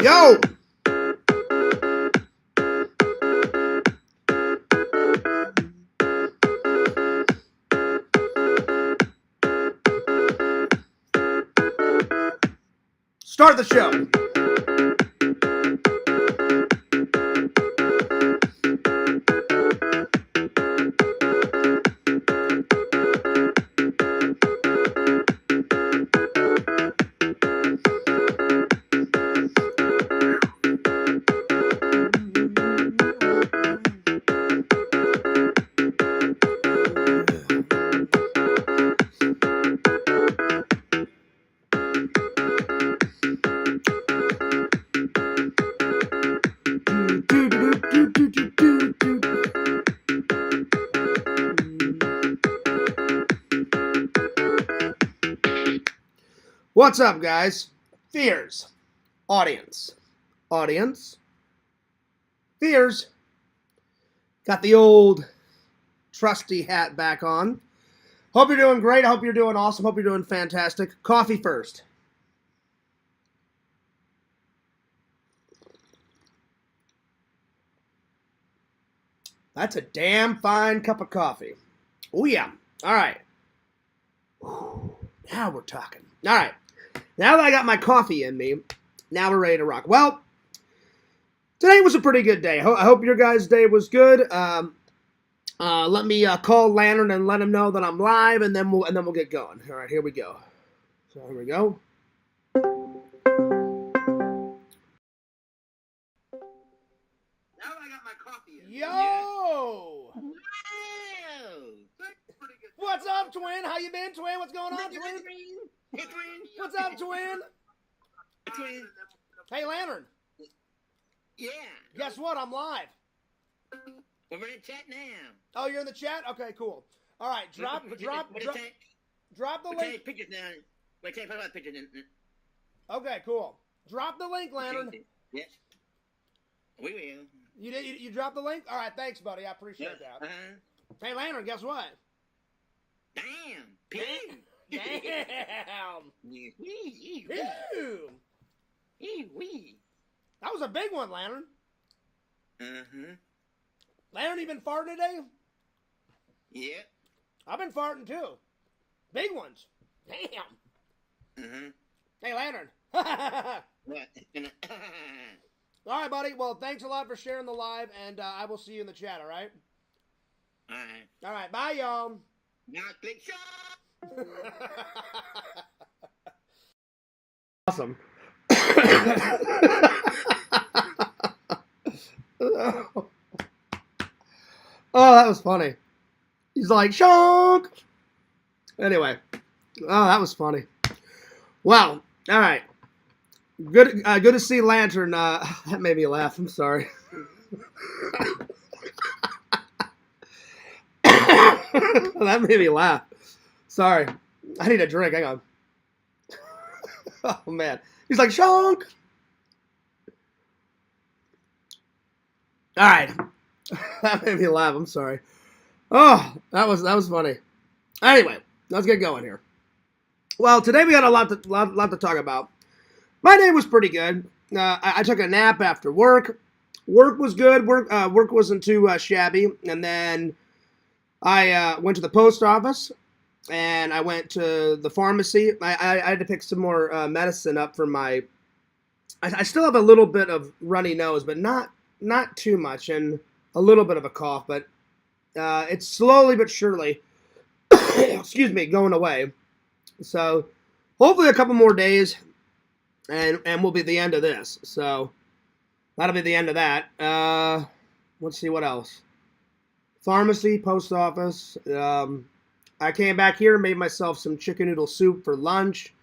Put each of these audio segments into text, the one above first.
Yo! Start the show. What's up, guys? Fears. Audience. Fears. Got the old trusty hat back on. Hope you're doing great. Hope you're doing awesome. Hope you're doing fantastic. Coffee first. That's a damn fine cup of coffee. Oh, yeah. All right. Now we're talking. All right. Now that I got my coffee in me, now we're ready to rock. Well, today was a pretty good day. I hope your guys' day was good. Let me call Lantern and let him know that I'm live, and then we'll get going. All right, here we go. So here we go. Now that I got my coffee in. Yo! Wow. What's up, twin? How you been, twin? What's going on, twin? Hey, twin. What's up, twin? Twin. Hey, Lantern. Yeah. Guess what? I'm live. We're in the chat now. Oh, you're in the chat? Okay, cool. All right, drop the link. Pictures now. Wait, take about pictures. Okay, cool. Drop the link, Lantern. Yes. We will. You dropped the link? All right, thanks, buddy. I appreciate that. Hey, Lantern, guess what? Damn. Pig. Damn. Ew. That was a big one, Lantern. Uh-huh. Lantern, you been farting today? Yeah. I've been farting too. Big ones. Damn. Uh-huh. Hey, Lantern. What? All right, buddy. Well, thanks a lot for sharing the live, and I will see you in the chat, all right? All right. All right. Bye, y'all. Now click shop. Awesome. Oh, that was funny. He's like, Shonk! Anyway. Oh, that was funny. Wow. All right. Good to see Lantern. That made me laugh. I'm sorry. That made me laugh. Sorry. I need a drink. Hang on. Oh, man. He's like, Shonk! All right. That made me laugh. I'm sorry. Oh, that was funny. Anyway, let's get going here. Well, today we got a lot to talk about. My day was pretty good. I took a nap after work. Work was good. Work wasn't too shabby. And then I went to the post office, and I went to the pharmacy. I had to pick some more medicine up for my. I still have a little bit of runny nose, but not too much, and a little bit of a cough. But it's slowly but surely, excuse me, going away. So hopefully a couple more days, and we'll be the end of this. So that'll be the end of that. Let's see what else. Pharmacy, post office. I came back here and made myself some chicken noodle soup for lunch.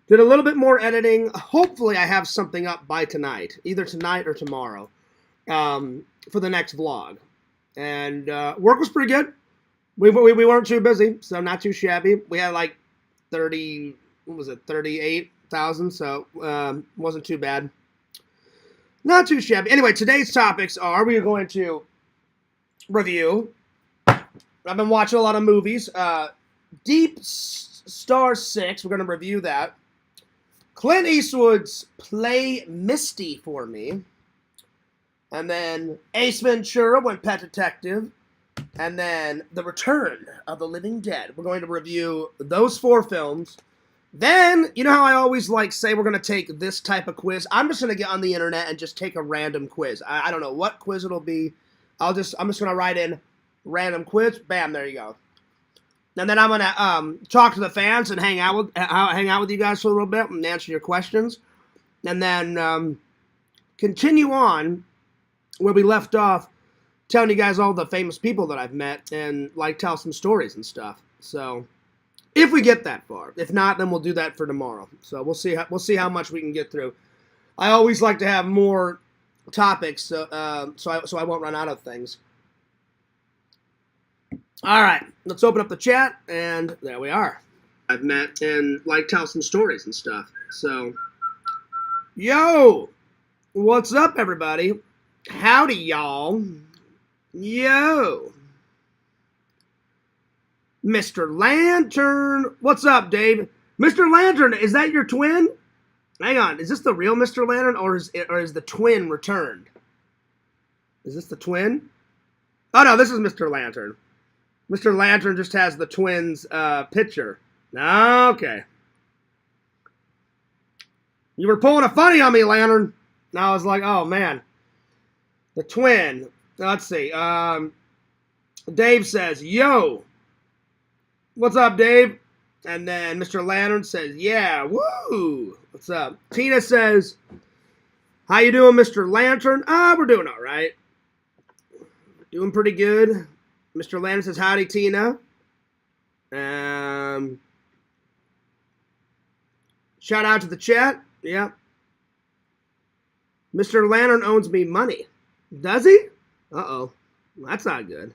Did a little bit more editing. Hopefully I have something up by tonight, either tonight or tomorrow, for the next vlog. And work was pretty good. We weren't too busy, so not too shabby. We had like 38,000, so wasn't too bad. Not too shabby. Anyway, today's topics are, we are going to review. I've been watching a lot of movies. Deep Star 6, we're going to review that. Clint Eastwood's Play Misty for Me. And then Ace Ventura went Pet Detective. And then The Return of the Living Dead. We're going to review those 4 films. Then, you know how I always say we're going to take this type of quiz? I'm just going to get on the internet and just take a random quiz. I don't know what quiz it'll be. I'm just going to write in random quiz. Bam, there you go. And then I'm going to talk to the fans and hang out with you guys for a little bit and answer your questions. And then continue on where we left off, telling you guys all the famous people that I've met and tell some stories and stuff. So if we get that far, if not, then we'll do that for tomorrow. So we'll see how much we can get through. I always like to have more topics, so I won't run out of things. All right, let's open up the chat, and there we are. I've met and tell some stories and stuff. So, yo, what's up, everybody? Howdy, y'all. Yo. Mr. Lantern. What's up, Dave? Mr. Lantern, is that your twin? Hang on, is this the real Mr. Lantern, or is the twin returned? Is this the twin? Oh, no, this is Mr. Lantern. Mr. Lantern just has the twins' picture. Okay. You were pulling a funny on me, Lantern. And I was like, oh, man. The twin. Let's see. Dave says, yo. What's up, Dave? And then Mr. Lantern says, yeah, woo. What's up? Tina says, how you doing, Mr. Lantern? We're doing all right. Doing pretty good. Mr. Lantern says, howdy, Tina. Shout out to the chat. Yeah. Mr. Lantern owes me money. Does he? Uh-oh. That's not good.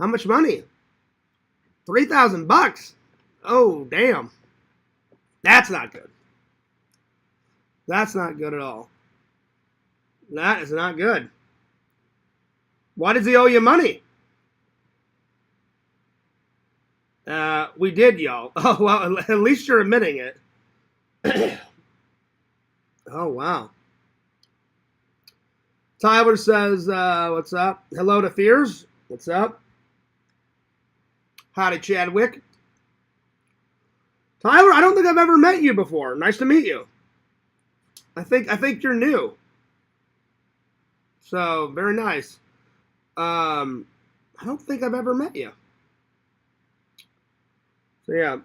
How much money? $3,000. Oh, damn. That's not good. That's not good at all. That is not good. Why does he owe you money? We did, y'all. Oh, well, at least you're admitting it. Oh, wow. Tyler says, what's up? Hello to Fears. What's up? Howdy, Chadwick. Tyler, I don't think I've ever met you before. Nice to meet you. I think you're new. So, very nice. I don't think I've ever met you. So, yeah.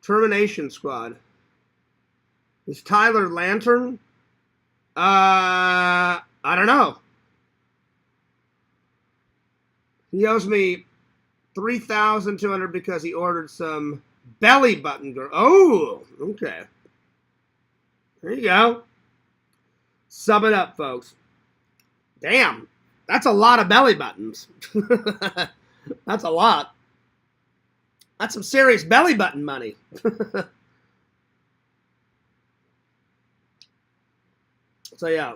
Termination Squad. Is Tyler Lantern? I don't know. He owes me $3,200 because he ordered some belly button girl. Oh, okay. There you go. Sum it up, folks. Damn, that's a lot of belly buttons. That's a lot. That's some serious belly button money. So, yeah.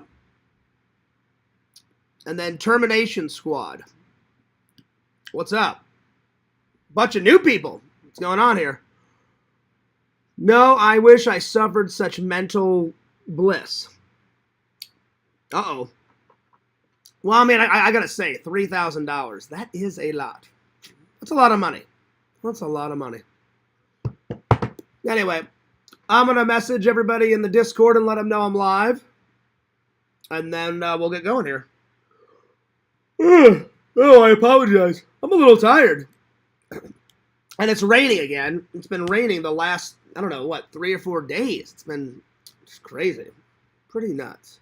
And then Termination Squad. What's up? Bunch of new people. What's going on here? No, I wish I suffered such mental bliss. Uh-oh. Well, I mean, I gotta say, $3,000. That is a lot. That's a lot of money. That's a lot of money. Anyway, I'm gonna message everybody in the Discord and let them know I'm live. And then we'll get going here. Oh, I apologize. I'm a little tired. And it's raining again. It's been raining the last, I don't know, 3 or 4 days. It's been just crazy. Pretty nuts.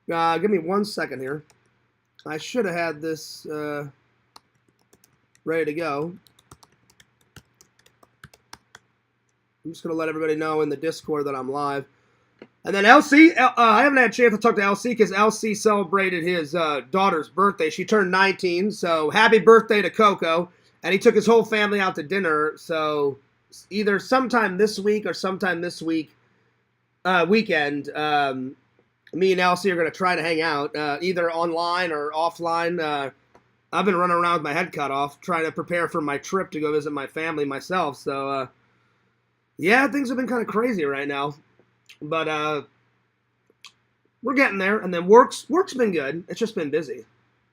Give me 1 second here. I should have had this ready to go. I'm just going to let everybody know in the Discord that I'm live. And then LC, I haven't had a chance to talk to LC because LC celebrated his daughter's birthday. She turned 19, so happy birthday to Coco. And he took his whole family out to dinner, so either sometime this week or sometime this weekend, me and LC are going to try to hang out, either online or offline. I've been running around with my head cut off, trying to prepare for my trip to go visit my family myself, so Yeah, things have been kind of crazy right now, but we're getting there. And then work's been good. It's just been busy,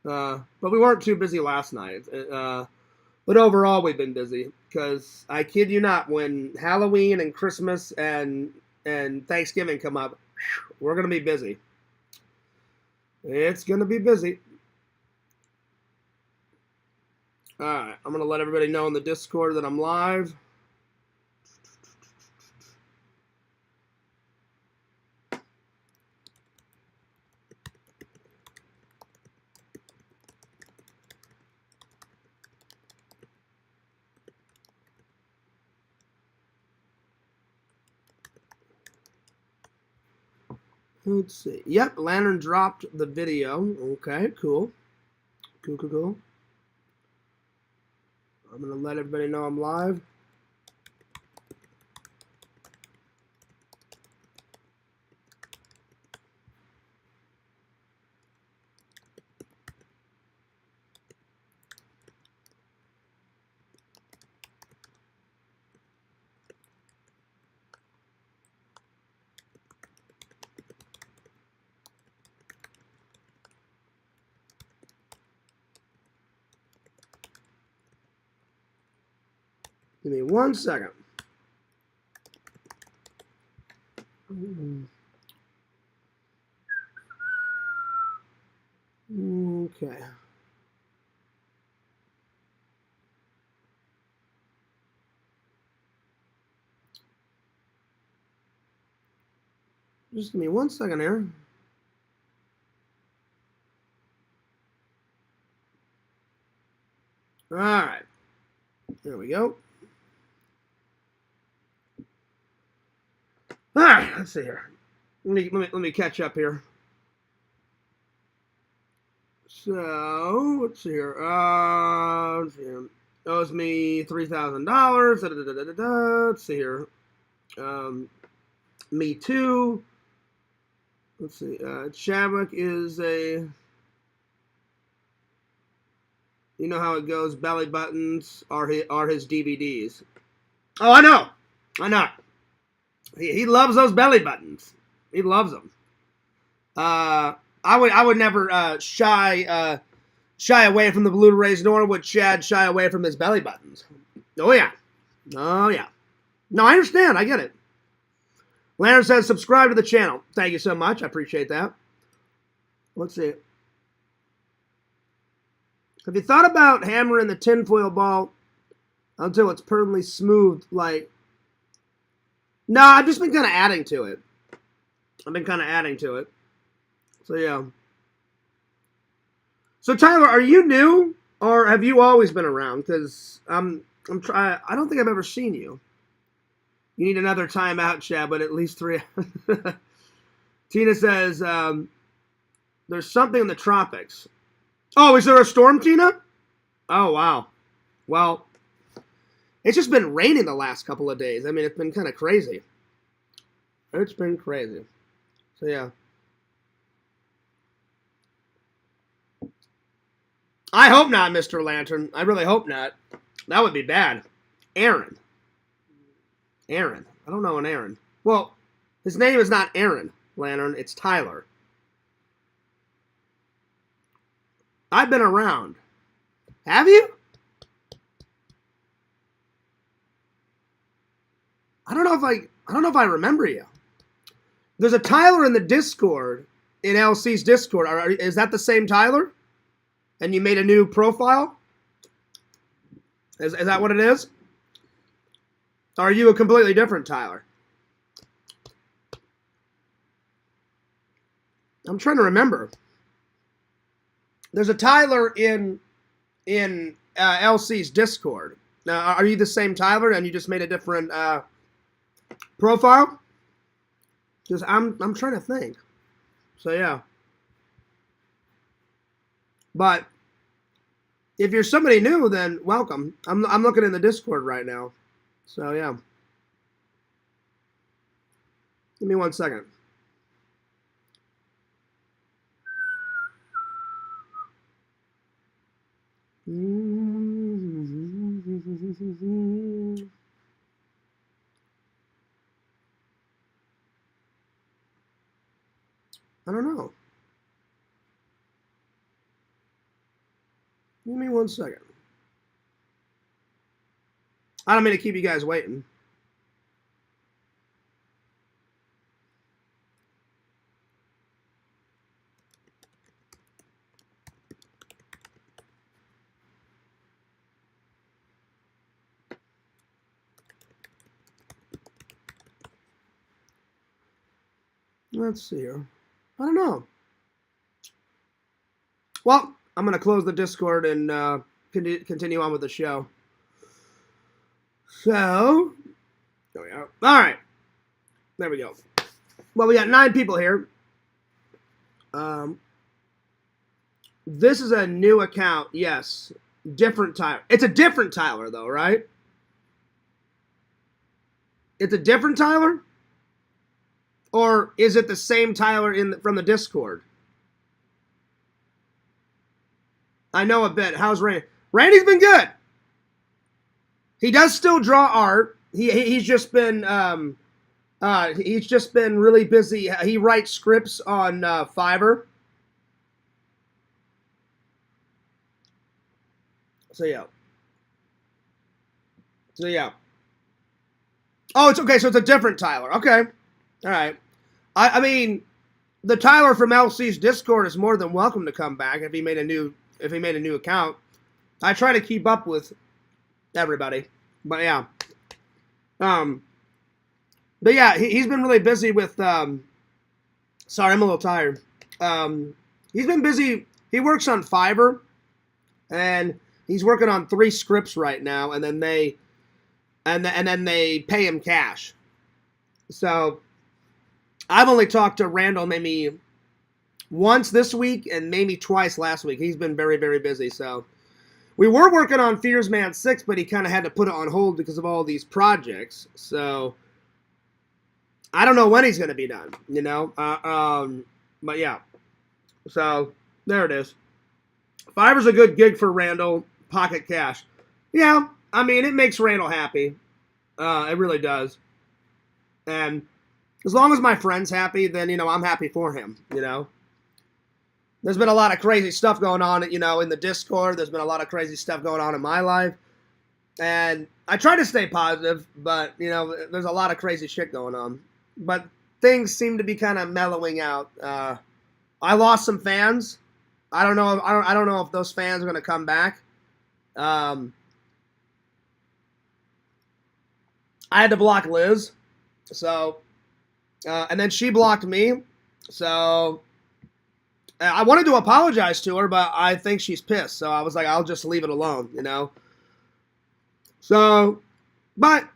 but we weren't too busy last night. But overall, we've been busy because I kid you not, when Halloween and Christmas and Thanksgiving come up, we're gonna be busy. It's gonna be busy. All right, I'm gonna let everybody know in the Discord that I'm live. Let's see. Yep, Lantern dropped the video. Okay, cool. Cool. I'm going to let everybody know I'm live. Give me 1 second. Okay. Just give me 1 second here. All right. There we go. All right, let's see here. Let me catch up here. So let's see here. Owes me $3,000. Let's see here. Me too. Let's see. Chadwick is a. You know how it goes. Belly buttons are his DVDs. Oh, I know. He loves those belly buttons. He loves them. I would never shy away from the Blu-rays, nor would Chad shy away from his belly buttons. Oh yeah. No, I understand. I get it. Lantern says subscribe to the channel. Thank you so much. I appreciate that. Let's see. Have you thought about hammering the tinfoil ball until it's permanently smooth? Like, no, I've just been kind of adding to it. So yeah. So Tyler, are you new or have you always been around? Because I'm trying. I don't think I've ever seen you. You need another timeout, Chad, but at least 3. Tina says there's something in the tropics. Oh, is there a storm, Tina? Oh wow. Well, it's just been raining the last couple of days. I mean, it's been kind of crazy. It's been crazy. So yeah. I hope not, Mr. Lantern. I really hope not. That would be bad. Aaron. I don't know an Aaron. Well, his name is not Aaron Lantern. It's Tyler. I've been around. Have you? I don't know if I remember you. There's a Tyler in the Discord, in LC's Discord. Is that the same Tyler? And you made a new profile? Is that what it is? Or are you a completely different Tyler? I'm trying to remember. There's a Tyler in LC's Discord. Now, are you the same Tyler and you just made a different profile? Because I'm trying to think. So yeah. But if you're somebody new, then welcome. I'm looking in the Discord right now. So yeah. Give me 1 second. I don't know. Give me 1 second. I don't mean to keep you guys waiting. Let's see here. I don't know. Well, I'm going to close the Discord and continue on with the show. So, there we go. All right. There we go. Well, we got 9 people here. This is a new account. Yes. Different Tyler. It's a different Tyler, though, right? It's a different Tyler? Or is it the same Tyler from the Discord? I know a bit. How's Randy? Randy's been good. He does still draw art. He's just been really busy. He writes scripts on Fiverr. So yeah. Oh, it's okay. So it's a different Tyler. Okay. All right. I mean, the Tyler from LC's Discord is more than welcome to come back if he made a new account. I try to keep up with everybody, but yeah. But yeah, he's been really busy with. Sorry, I'm a little tired. He's been busy. He works on Fiverr, and he's working on 3 scripts right now, and then they pay him cash. So I've only talked to Randall maybe once this week and maybe twice last week. He's been very, very busy. So we were working on Fears Man 6, but he kind of had to put it on hold because of all these projects. So I don't know when he's going to be done, you know. But yeah. So there it is. Fiverr's a good gig for Randall. Pocket cash. Yeah, I mean, it makes Randall happy. It really does. And as long as my friend's happy, then, you know, I'm happy for him, you know. There's been a lot of crazy stuff going on, you know, in the Discord. There's been a lot of crazy stuff going on in my life. And I try to stay positive, but, you know, there's a lot of crazy shit going on. But things seem to be kind of mellowing out. I lost some fans. I don't know if those fans are going to come back. I had to block Liz. So, and then she blocked me. So, I wanted to apologize to her, but I think she's pissed. So I was like, I'll just leave it alone, you know. So, but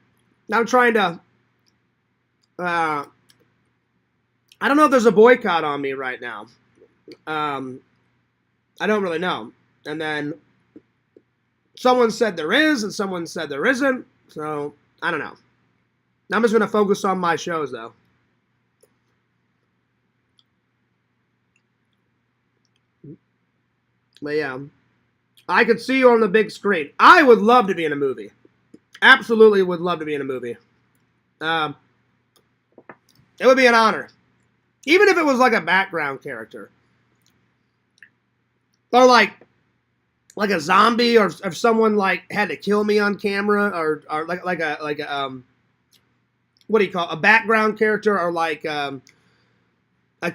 I'm trying to, I don't know if there's a boycott on me right now. I don't really know. And then someone said there is, and someone said there isn't. So, I don't know. I'm just going to focus on my shows, though. But yeah, I could see you on the big screen. I would love to be in a movie. Absolutely would love to be in a movie. It would be an honor. Even if it was like a background character. Or like a zombie, or if someone like had to kill me on camera, or like a what do you call it? A background character, or like a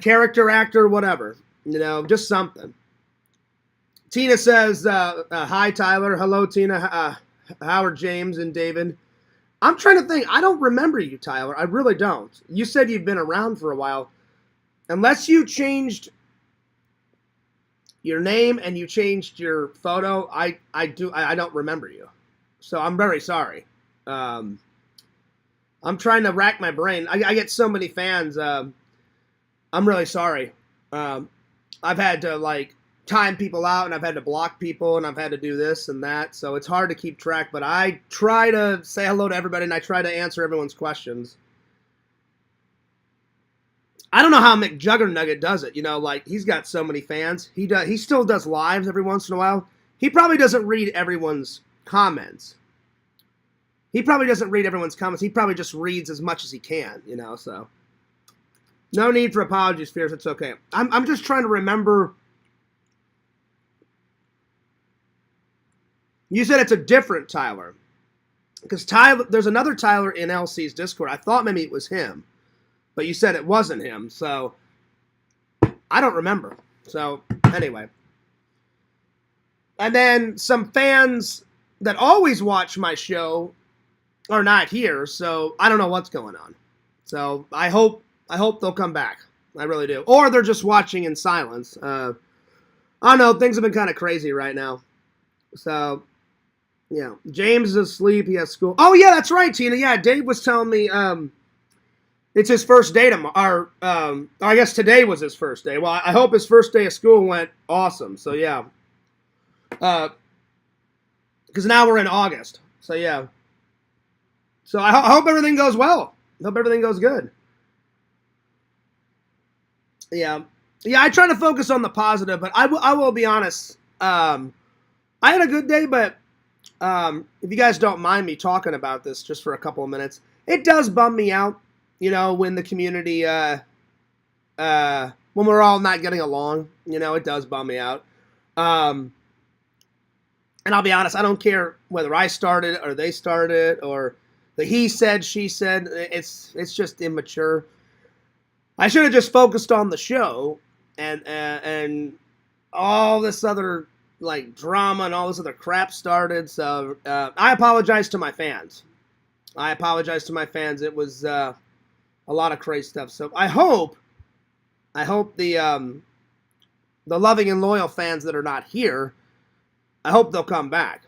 character actor, whatever. You know, just something. Tina says, hi, Tyler. Hello, Tina. Howard, James, and David. I'm trying to think. I don't remember you, Tyler. I really don't. You said you've been around for a while. Unless you changed your name and you changed your photo, I don't remember you. So I'm very sorry. I'm trying to rack my brain. I get so many fans. I'm really sorry. I've had to, like, time people out, and I've had to block people, and I've had to do this and that, so it's hard to keep track, but I try to say hello to everybody, and I try to answer everyone's questions. I don't know how McJuggerNugget does it, you know, like, he's got so many fans. He still does lives every once in a while. He probably doesn't read everyone's comments. He probably just reads as much as he can, you know, so. No need for apologies, Fierce. It's okay. I'm just trying to remember. You said it's a different Tyler. Because Tyler, there's another Tyler in LC's Discord. I thought maybe it was him. But you said it wasn't him. So, I don't remember. So, anyway. And then some fans that always watch my show are not here. So, I don't know what's going on. So, I hope they'll come back. I really do. Or they're just watching in silence. I don't know. Things have been kind of crazy right now. So, yeah. James is asleep. He has school. Oh, yeah, that's right, Tina. Yeah, Dave was telling me it's his first day tomorrow. Or I guess today was his first day. Well, I hope his first day of school went awesome. So, yeah. Because now we're in August. So, yeah. So, I hope everything goes well. I hope everything goes good. Yeah. Yeah, I try to focus on the positive, but I will be honest. I had a good day, but if you guys don't mind me talking about this just for a couple of minutes, it does bum me out, when the community, when we're all not getting along, it does bum me out. And I'll be honest, I don't care whether I started or they started or the he said, she said, it's just immature. I should have just focused on the show and all this other like drama and all this other crap started. So I apologize to my fans. It was a lot of crazy stuff. So I hope the loving and loyal fans that are not here, I hope they'll come back.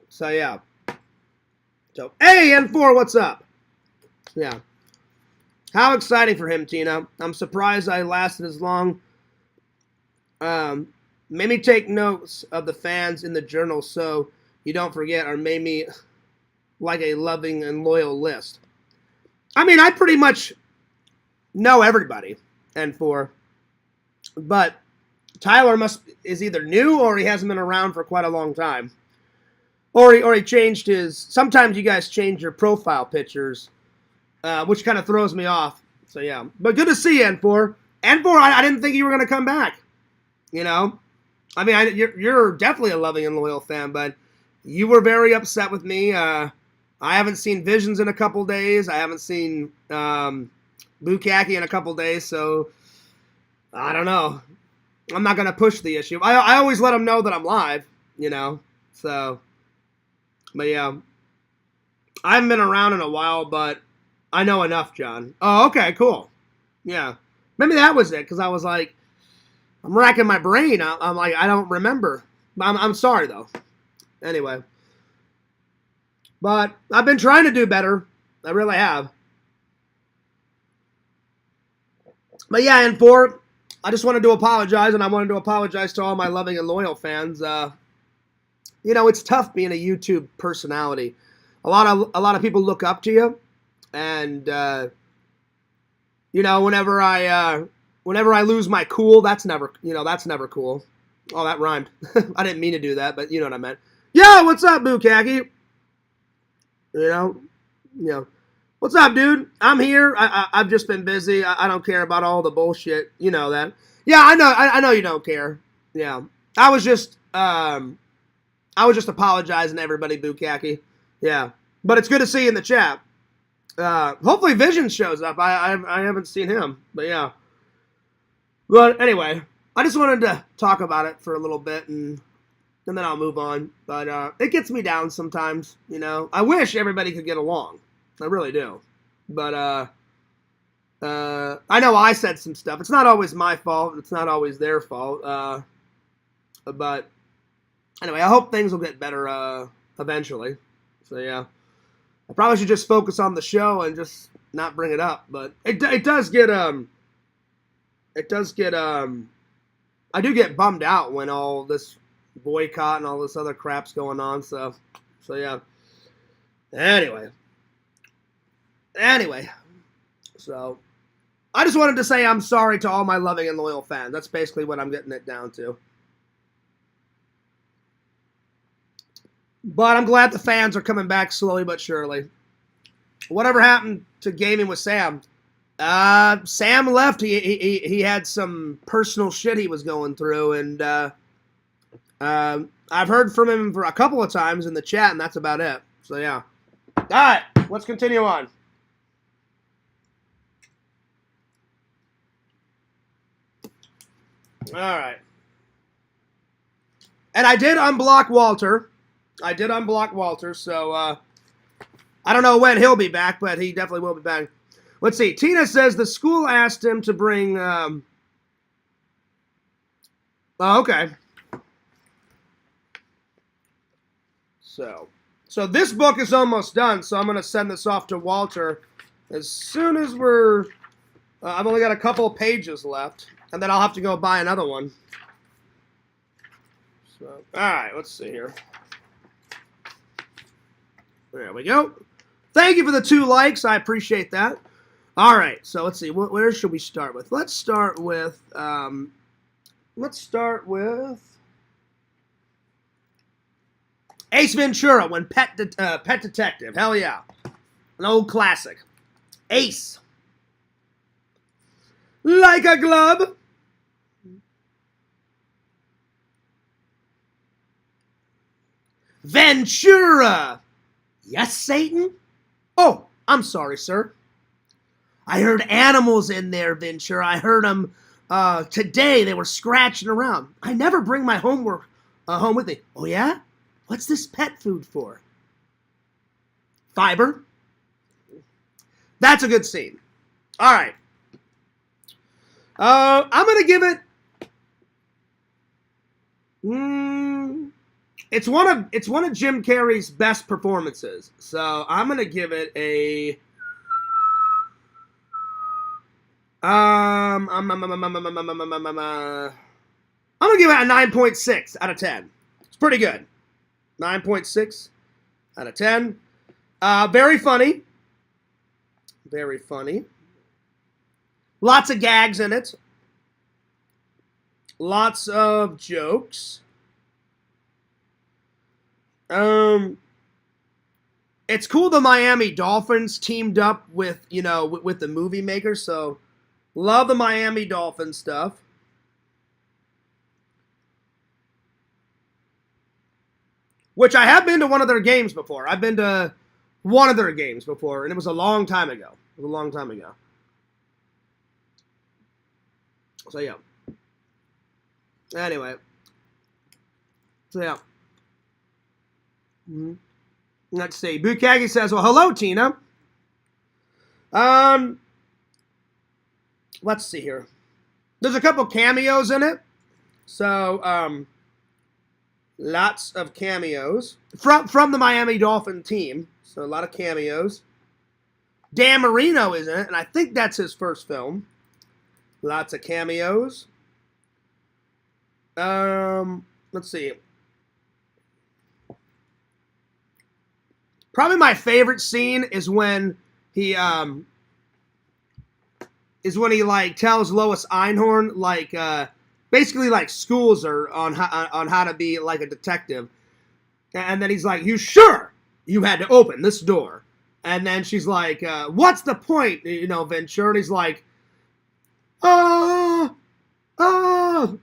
So yeah. So hey N4, what's up? Yeah. How exciting for him, Tina. I'm surprised I lasted as long. Made me take notes of the fans in the journal so you don't forget, or made me like a loving and loyal list. I mean, I pretty much know everybody, N4. But Tyler is either new or he hasn't been around for quite a long time. Or he changed his... Sometimes you guys change your profile pictures, which kind of throws me off. So, yeah. But good to see you, N4. N4, I didn't think you were going to come back. I mean, you're definitely a loving and loyal fan, but you were very upset with me. I haven't seen Visions in a couple days. I haven't seen Bukaki in a couple days, so I don't know. I'm not going to push the issue. I always let them know that I'm live, so... But yeah, I haven't been around in a while, but I know enough, John. Oh, okay, cool. Yeah. Maybe that was it, because I was like, I'm racking my brain. I'm like, I don't remember. I'm sorry, though. Anyway. But I've been trying to do better. I really have. But yeah, N4, I just wanted to apologize, and I wanted to apologize to all my loving and loyal fans. It's tough being a YouTube personality. A lot of people look up to you, and whenever I lose my cool, that's never cool. Oh, that rhymed. I didn't mean to do that, but you know what I meant. Yo, what's up, Bukaki? What's up, dude? I'm here. I've just been busy. I don't care about all the bullshit. You know that. Yeah, I know you don't care. Yeah, I was just apologizing to everybody, Bukaki. Yeah. But it's good to see you in the chat. Hopefully Vision shows up. I haven't seen him. But yeah. But anyway, I just wanted to talk about it for a little bit and then I'll move on. But it gets me down sometimes, I wish everybody could get along. I really do. But I know I said some stuff. It's not always my fault. It's not always their fault. But anyway, I hope things will get better eventually. So yeah, I probably should just focus on the show and just not bring it up. But it does get I do get bummed out when all this boycott and all this other crap's going on. So yeah. Anyway, so I just wanted to say I'm sorry to all my loving and loyal fans. That's basically what I'm getting it down to. But I'm glad the fans are coming back slowly but surely. Whatever happened to gaming with Sam? Sam left. He had some personal shit he was going through, and I've heard from him for a couple of times in the chat, and that's about it. So yeah. All right, let's continue on. All right. And I did unblock Walter. So I don't know when he'll be back, but he definitely will be back. Let's see. Tina says the school asked him to bring... Oh, okay. So this book is almost done, so I'm going to send this off to Walter as soon as we're... I've only got a couple of pages left, and then I'll have to go buy another one. So, all right, let's see here. There we go. Thank you for the 2 likes. I appreciate that. All right, so let's see. Where should we start with? Let's start with Ace Ventura when Pet Detective. Hell yeah. An old classic. Ace. Like a glove. Ventura. Yes, Satan? Oh, I'm sorry, sir. I heard animals in there, Ventura. I heard them today. They were scratching around. I never bring my homework home with me. Oh, yeah? What's this pet food for? Fiber. That's a good scene. All right. I'm going to give it... It's one of Jim Carrey's best performances. So I'm going to give it a... I'm going to give it a 9.6 out of 10. It's pretty good. 9.6 out of 10. Very funny. Very funny. Lots of gags in it. Lots of jokes. It's cool the Miami Dolphins teamed up with, with the movie makers, so love the Miami Dolphins stuff. Which I have been to one of their games before. I've been to one of their games before, and it was a long time ago. So, yeah. Anyway. So, yeah. Let's see. Bukagi says, well, hello, Tina. Let's see here. There's a couple cameos in it. So, lots of cameos from the Miami Dolphin team. So a lot of cameos. Dan Marino is in it, and I think that's his first film. Lots of cameos. Let's see. Probably my favorite scene is when he tells Lois Einhorn basically schools her on how to be like a detective, and then he's like, "You sure you had to open this door?" And then she's like, "What's the point, Ventura?" And he's like,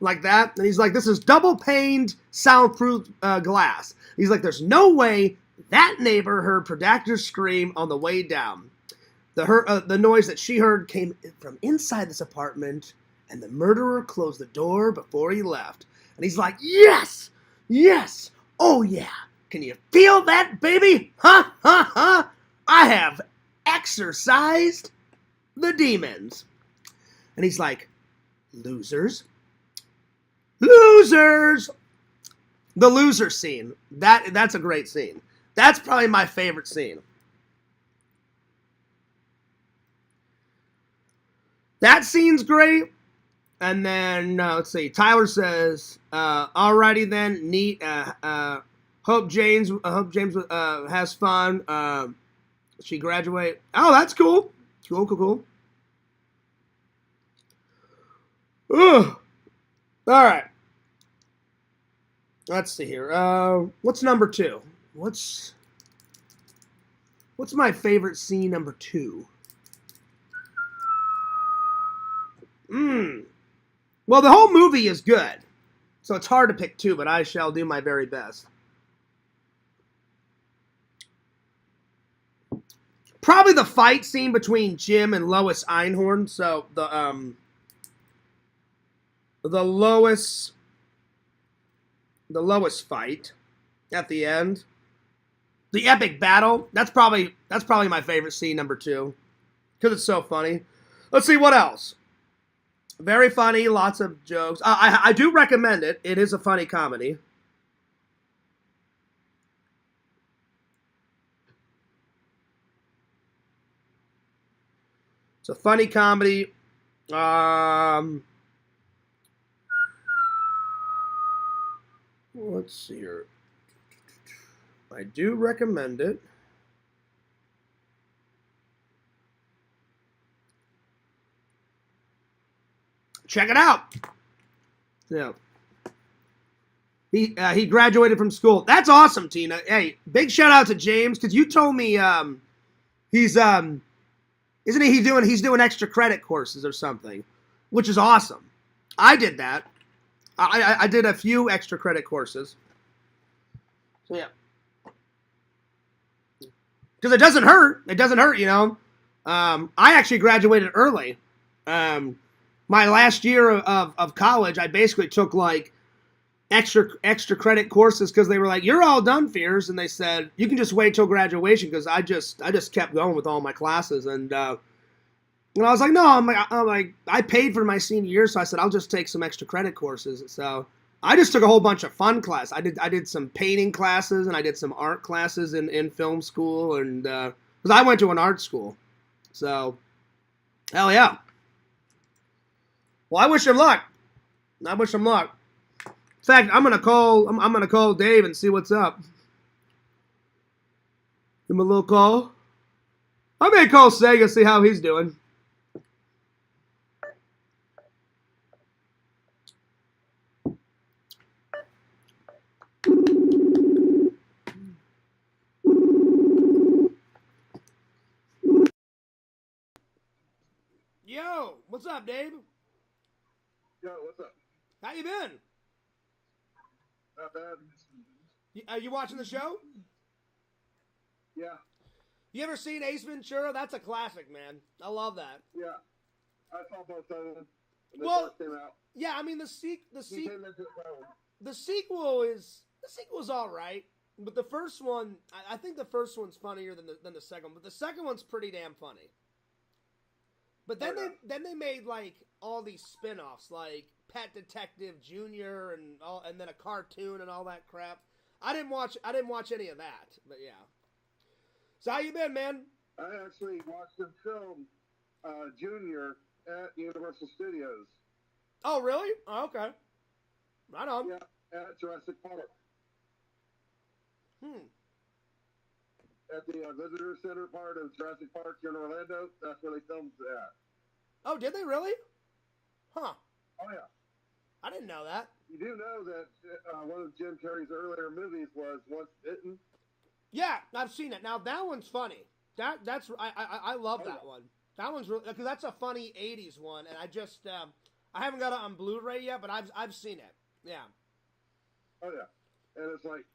like that. And he's like, "This is double-paned, soundproof glass." He's like, "There's no way that neighbor heard Predactor's scream on the way down. The noise that she heard came from inside this apartment, and the murderer closed the door before he left." And he's like, "Yes! Yes! Oh, yeah! Can you feel that, baby? Ha, ha, ha! I have exorcised the demons." And he's like, "Losers? Losers!" The loser scene. That's a great scene. That's probably my favorite scene. That scene's great. And then, let's see. Tyler says, alrighty then, neat. Hope James has fun. She graduate. Oh, that's cool. Cool. Ugh. All right. Let's see here. What's number 2? What's my favorite scene number 2? Well, the whole movie is good, so it's hard to pick two, but I shall do my very best. Probably the fight scene between Jim and Lois Einhorn. So the Lois fight at the end, the epic battle. That's probably my favorite scene, number 2, because it's so funny. Let's see what else. Very funny, lots of jokes. I do recommend it. It is a funny comedy. It's a funny comedy. Let's see here. I do recommend it. Check it out. Yeah. He graduated from school. That's awesome, Tina. Hey, big shout out to James, because you told me he's isn't he he's doing extra credit courses or something, which is awesome. I did that. I did a few extra credit courses. So yeah. Because it doesn't hurt. It doesn't hurt, you know. I actually graduated early. My last year of college, I basically took like extra credit courses because they were like, "You're all done, Fears," and they said you can just wait till graduation, because I just kept going with all my classes, and I was like, "No, I'm like I paid for my senior year, so I said I'll just take some extra credit courses." So I just took a whole bunch of fun classes. I did some painting classes, and I did some art classes in film school, and because I went to an art school, so hell yeah. Well, I wish him luck. I wish him luck. In fact, I'm gonna call Dave and see what's up. Give him a little call. I may call Sega, see how he's doing. Yo, what's up, Dave? Yo, what's up? How you been? Not bad. Are you watching the show? Yeah, You ever seen Ace Ventura? That's a classic, man. I love that. yeah. I saw both of them when they Well, first came out. Yeah, I mean He came into his own. the sequel's all right, but the first one, I think the first one's funnier than the second one, but the second one's pretty damn funny. But then they made like all these spin-offs, like Pet Detective Junior and then a cartoon and all that crap. I didn't watch any of that, but yeah. So how you been, man? I actually watched him film Junior at Universal Studios. Oh, really? Oh, okay. Right on. Yeah, at Jurassic Park. At the visitor center part of Jurassic Park here in Orlando. That's where they filmed it at. Oh, did they really? Huh. Oh, yeah. I didn't know that. You do know that one of Jim Carrey's earlier movies was Once Bitten? Yeah, I've seen it. Now that one's funny. I love that one. That one's really, because that's a funny '80s one, and I haven't got it on Blu-ray yet, but I've seen it. Yeah. Oh, yeah. And it's like,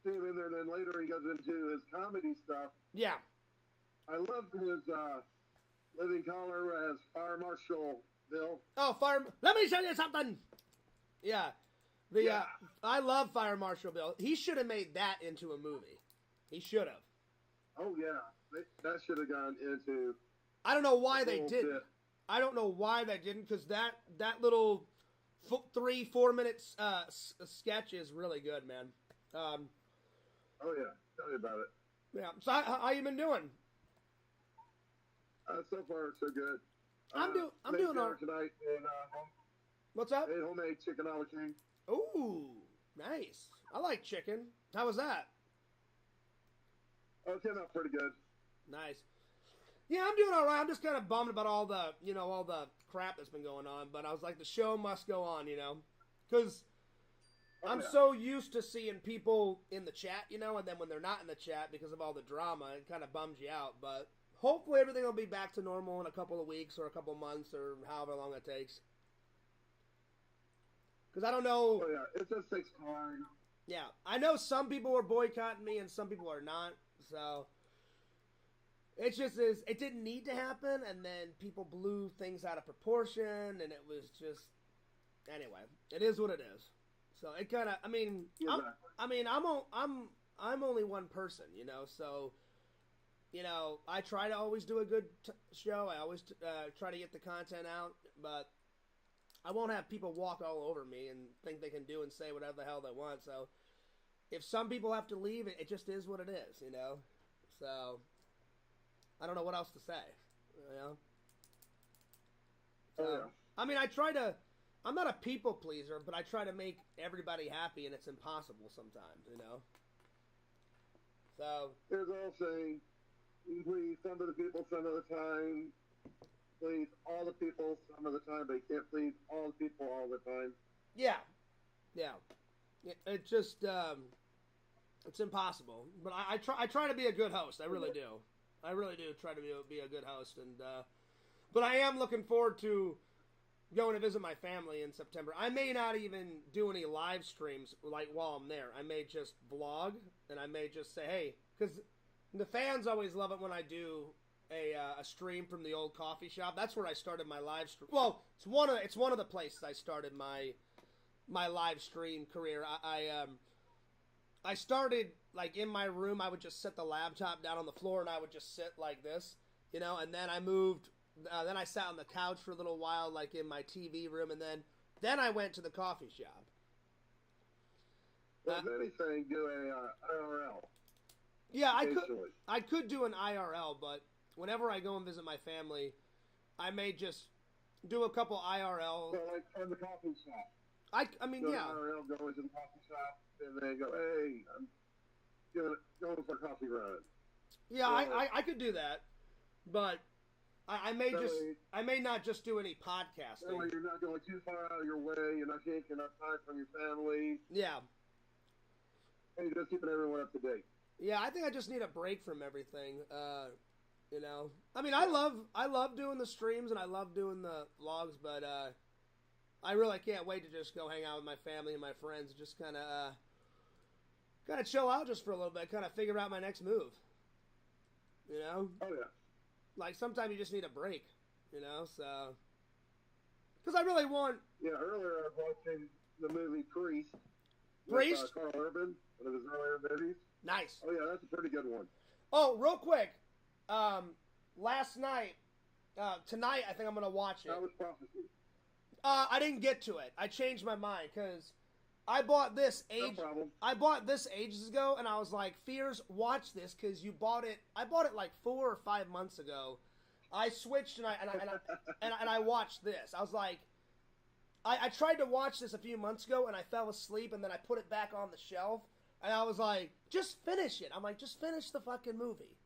see him in there, and then later he goes into his comedy stuff. Yeah. I loved his living color as Fire Marshal Bill. Oh, let me show you something. Yeah. I love Fire Marshal Bill. He should have made that into a movie. He should have. Oh, yeah. That should have gone into... I don't know why they didn't. I don't know why they didn't, because that little 3-4 minutes sketch is really good, man. Oh, yeah. Tell me about it. Yeah. So how you been doing? So far, so good. I'm doing all right. Tonight and What's up? made homemade chicken a la king. Ooh, nice. I like chicken. How was that? Oh, it came out pretty good. Nice. Yeah, I'm doing all right. I'm just kind of bummed about all the crap that's been going on. But I was like, the show must go on, because I'm so used to seeing people in the chat, and then when they're not in the chat because of all the drama, it kind of bums you out. But hopefully everything will be back to normal in a couple of weeks or a couple of months or however long it takes. Because I don't know. Oh yeah, it just takes time. Yeah, I know some people are boycotting me and some people are not. So it just is. It didn't need to happen, and then people blew things out of proportion, and it was just. Anyway, it is what it is. So it kind of. I mean, Exactly. I'm only one person, you know. So, you know, I try to always do a good show. I always try to get the content out, but I won't have people walk all over me and think they can do and say whatever the hell they want. So, if some people have to leave, it just is what it is, you know. So, I don't know what else to say, you know. So, Oh yeah. I mean, I try to. I'm not a people pleaser, but I try to make everybody happy, and it's impossible sometimes, you know. So There's all saying, you please some of the people some of the time, please all the people some of the time, but you can't please all the people all the time. yeah, it just it's impossible. But I try to be a good host. I really do. I really do try to be a good host, and but I am looking forward to going to visit my family in September. I may not even do any live streams like while I'm there. I may just vlog, and I may just say, hey, because the fans always love it when I do a stream from the old coffee shop. That's where I started my live stream. Well, it's one of the places I started my live stream career. I started like in my room. I would just set the laptop down on the floor, and I would just sit like this, you know. And then I moved. Then I sat on the couch for a little while, like in my TV room, and then I went to the coffee shop. If anything, do a IRL. Yeah, Occasionally. I could do an IRL, but whenever I go and visit my family, I may just do a couple IRL. So like from the coffee shop. I mean, Go yeah. to IRL, go into the coffee shop, and then go, hey, I'm going for a coffee run. Yeah, I could do that, but I may not just do any That podcasting. way you're not going too far out of your way. You're not taking up time from your family. Yeah. And you're just keeping everyone up to date. Yeah, I think I just need a break from everything. You know, I mean, I love doing the streams and I love doing the vlogs, but I really can't wait to just go hang out with my family and my friends, and just kind of chill out just for a little bit, kind of figure out my next move. You know, Oh, yeah. like sometimes you just need a break. You know, so because I really want Yeah, earlier I was watching the movie Priest. Priest? With, Carl Urban, one of his earlier movies. nice. Oh, yeah, that's a pretty good one. Oh, real quick, last night, tonight I think I'm gonna watch it. That was Prophecy. I didn't get to it. I changed my mind because I bought this No problem. I bought this ages ago, and I was like, "Fears, watch this," because you bought it. I bought it like 4 or 5 months ago. I switched and I watched this. I was like, I tried to watch this a few months ago, and I fell asleep, and then I put it back on the shelf, and I was like, "Just finish it." I'm like, "Just finish the fucking movie."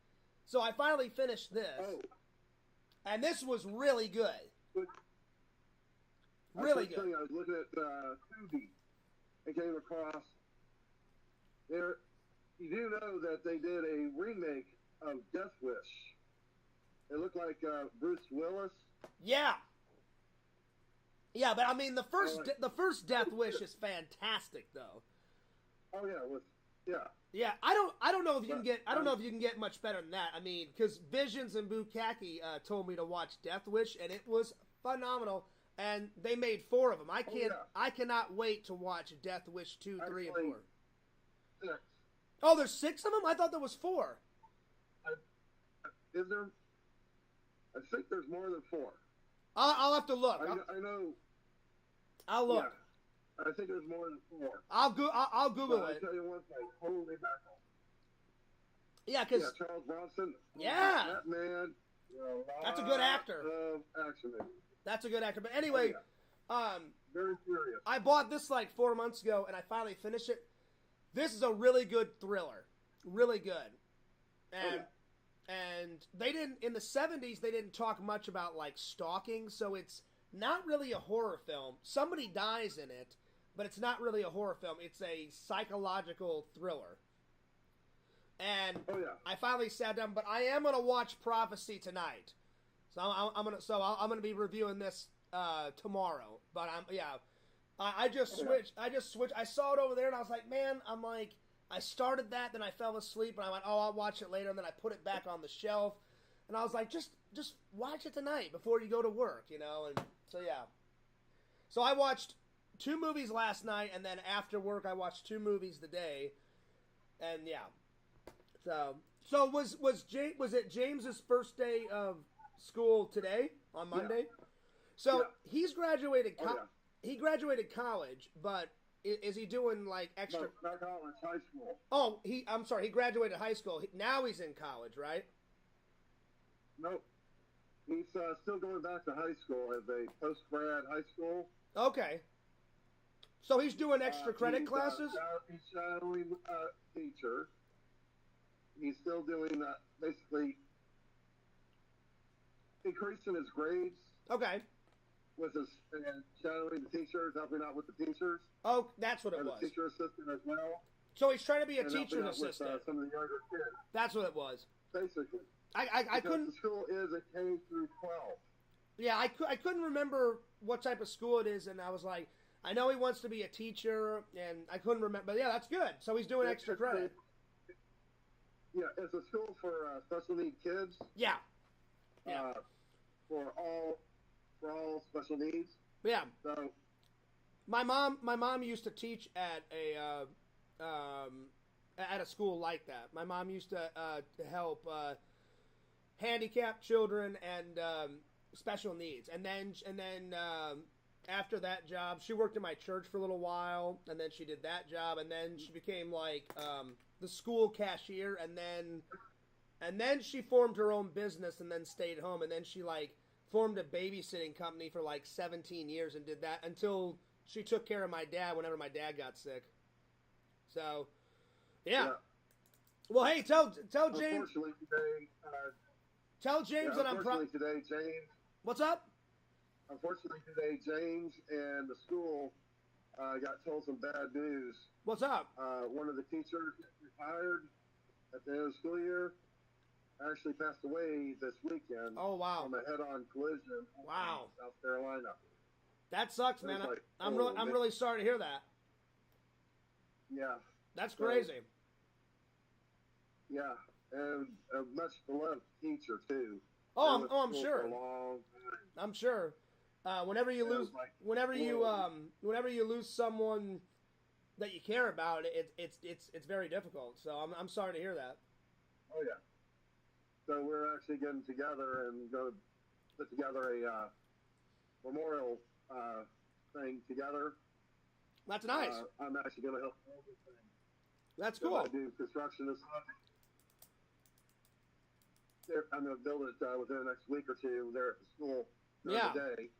So I finally finished this, Oh, and this was really good. but Really I was good. I was looking at Tubi and came across there. You do know that they did a remake of Death Wish. It looked like Bruce Willis. Yeah. Yeah, but I mean the first Alright. the first Death Wish is fantastic though. Oh yeah, yeah. Yeah, I don't know if you can But, get if you can get much better than that. I mean, because Visions and Bukkake told me to watch Death Wish, and it was phenomenal. And they made 4 of them. yeah. I cannot wait to watch Death Wish 2, 3, and Actually, 4. 6. Oh, there's 6 of them. I thought there was 4. Is there? I think there's more than 4. I'll have to look. I know. I'll look. Yeah, I think there's more than 4. I'll Google But I it. tell you one thing, holy mackerel. Yeah, Yeah, because Charles Bronson. Yeah. That man. That's a good actor. Of action movies. that's a good actor. But anyway, Very serious. I bought this like 4 months ago, and I finally finished it. This is a really good thriller, really good. And they didn't in the 70s. They didn't talk much about like stalking, so it's not really a horror film. Somebody dies in it, but it's not really a horror film. It's a psychological thriller. and Oh yeah. I finally sat down. But I am gonna watch Prophecy tonight, so I'm gonna be reviewing this tomorrow. But I just switched. I saw it over there, and I was like, man, I started that, then I fell asleep, and I went, oh, I'll watch it later, and then I put it back on the shelf, and I was like, just watch it tonight before you go to work, and so yeah. So I watched 2 movies last night, and then after work I watched 2 movies today, and yeah. So was it James's first day of school today on Monday? Yeah. So he's graduated. Oh, yeah. He graduated college, but is he doing like extra? No, not college, high school. Oh, I'm sorry. He graduated high school. Now he's in college, right? Nope. He's still going back to high school as a post-grad high school. Okay. So he's doing extra credit classes? He's shadowing a teacher. He's still doing basically increasing his grades. Okay. With his shadowing the teachers, helping out with the teachers. Oh, that's what it and was. A teacher assistant as well. So he's trying to be a and teacher's assistant. assistant. Some of the younger kids. That's what it was. Basically. I couldn't. The school is a K through 12. Yeah, I couldn't remember what type of school it is, and I was like, I know he wants to be a teacher, and I couldn't remember. But yeah, that's good. So he's doing extra credit. Yeah, it's a school for special need kids. Yeah. For all special needs. Yeah. So my mom used to teach at a school like that. My mom used to help handicapped children and special needs, and then after that job, she worked in my church for a little while, and then she did that job, and then she became like the school cashier, and then she formed her own business, and then stayed home, and then she like formed a babysitting company for like 17 years and did that until she took care of my dad whenever my dad got sick. So, yeah. Well, hey, tell James. Unfortunately today, tell James that I'm unfortunately today, James. What's up? Unfortunately today, James and the school got told some bad news. What's up? One of the teachers retired at the end of the school year. Actually passed away this weekend. Oh wow! From a head-on collision. Wow. In South Carolina. That sucks, man. I'm really sorry to hear that. Yeah. That's crazy. Yeah, and a much beloved teacher too. I'm sure. I'm sure. Whenever you lose someone that you care about, it's very difficult. So I'm sorry to hear that. Oh yeah. So we're actually getting together and going to put together a memorial thing together. That's nice. I'm actually going to help everything. That's cool. I do construction and stuff. I'm going to build it within the next week or two there at the school during the day.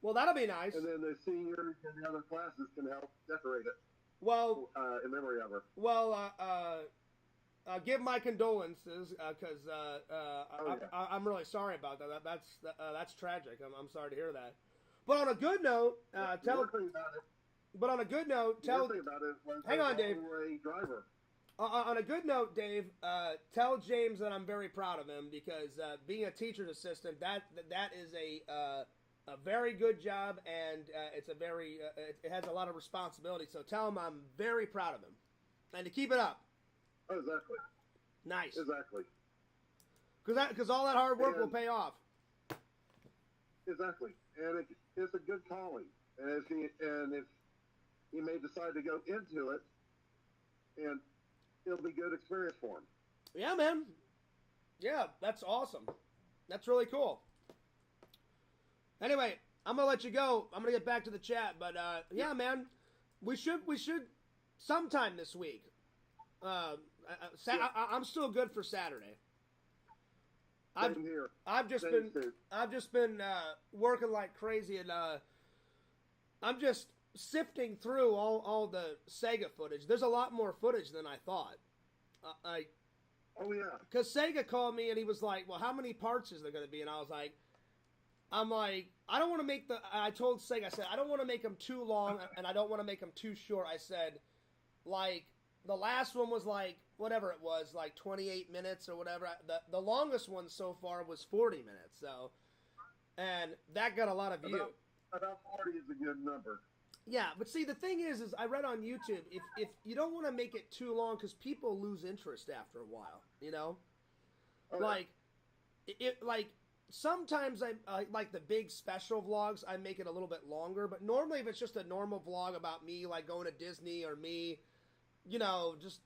Well, that'll be nice. And then the seniors and the other classes can help decorate it. Well, in memory of her. Well, give my condolences because I'm really sorry about that. That's tragic. I'm sorry to hear that. But on a good note, tell. But on a good note, tell. Hang on, Dave. Driver. On a good note, Dave, tell James that I'm very proud of him because being a teacher's assistant, that is a very good job, and it's it has a lot of responsibility. So tell him I'm very proud of him, and to keep it up. Oh, exactly. Nice. Exactly. Because all that hard work will pay off. Exactly, and it's a good calling, and if he may decide to go into it, and it'll be a good experience for him. Yeah, man. Yeah, that's awesome. That's really cool. Anyway, I'm gonna let you go. I'm gonna get back to the chat, but yeah, man, we should sometime this week. I'm still good for Saturday. I've just been working like crazy, and I'm just sifting through all the Sega footage. There's a lot more footage than I thought. Oh yeah. Because Sega called me and he was like, "Well, how many parts is there going to be?" And I was like, I don't want to make I told Sega, I said, I don't want to make them too long and I don't want to make them too short. I said, like, the last one was like whatever it was, like 28 minutes or whatever. The longest one so far was 40 minutes. So, and that got a lot of views. About 40 is a good number. Yeah, but see, the thing is I read on YouTube, if you don't want to make it too long, because people lose interest after a while, you know? Oh, like, like, sometimes I like the big special vlogs, I make it a little bit longer, but normally if it's just a normal vlog about me, like going to Disney or me, you know, just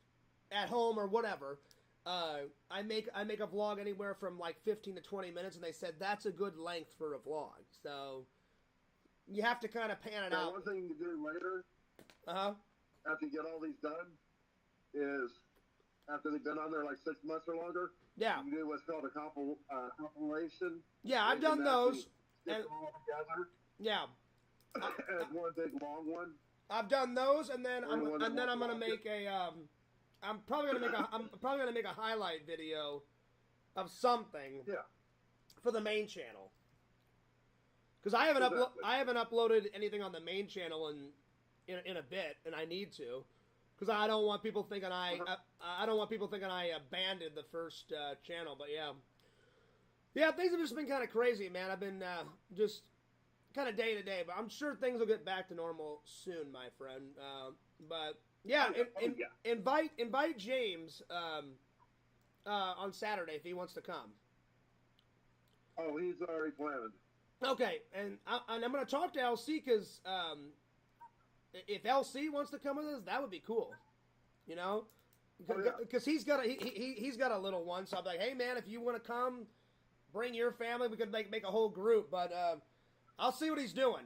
at home or whatever, I make a vlog anywhere from like 15 to 20 minutes, and they said that's a good length for a vlog, so... You have to kind of pan it out. One thing you do later, after you get all these done, is after they've been on there like 6 months or longer, yeah, you do what's called a compilation. Yeah, I've done those. And, all together. Yeah. As one big long one. I've done those, and then I'm gonna make a I'm probably gonna make a highlight video of something. Yeah. For the main channel. Because I haven't uploaded anything on the main channel in a bit, and I need to, because I don't want people thinking I abandoned the first channel. But yeah, things have just been kind of crazy, man. I've been just kind of day to day, but I'm sure things will get back to normal soon, my friend. But yeah, invite James on Saturday if he wants to come. Oh, he's already planned. Okay, and I'm going to talk to LC, because if LC wants to come with us, that would be cool, you know, because he's got a little one, so I'm like, hey man, if you want to come, bring your family, we could make a whole group, but I'll see what he's doing,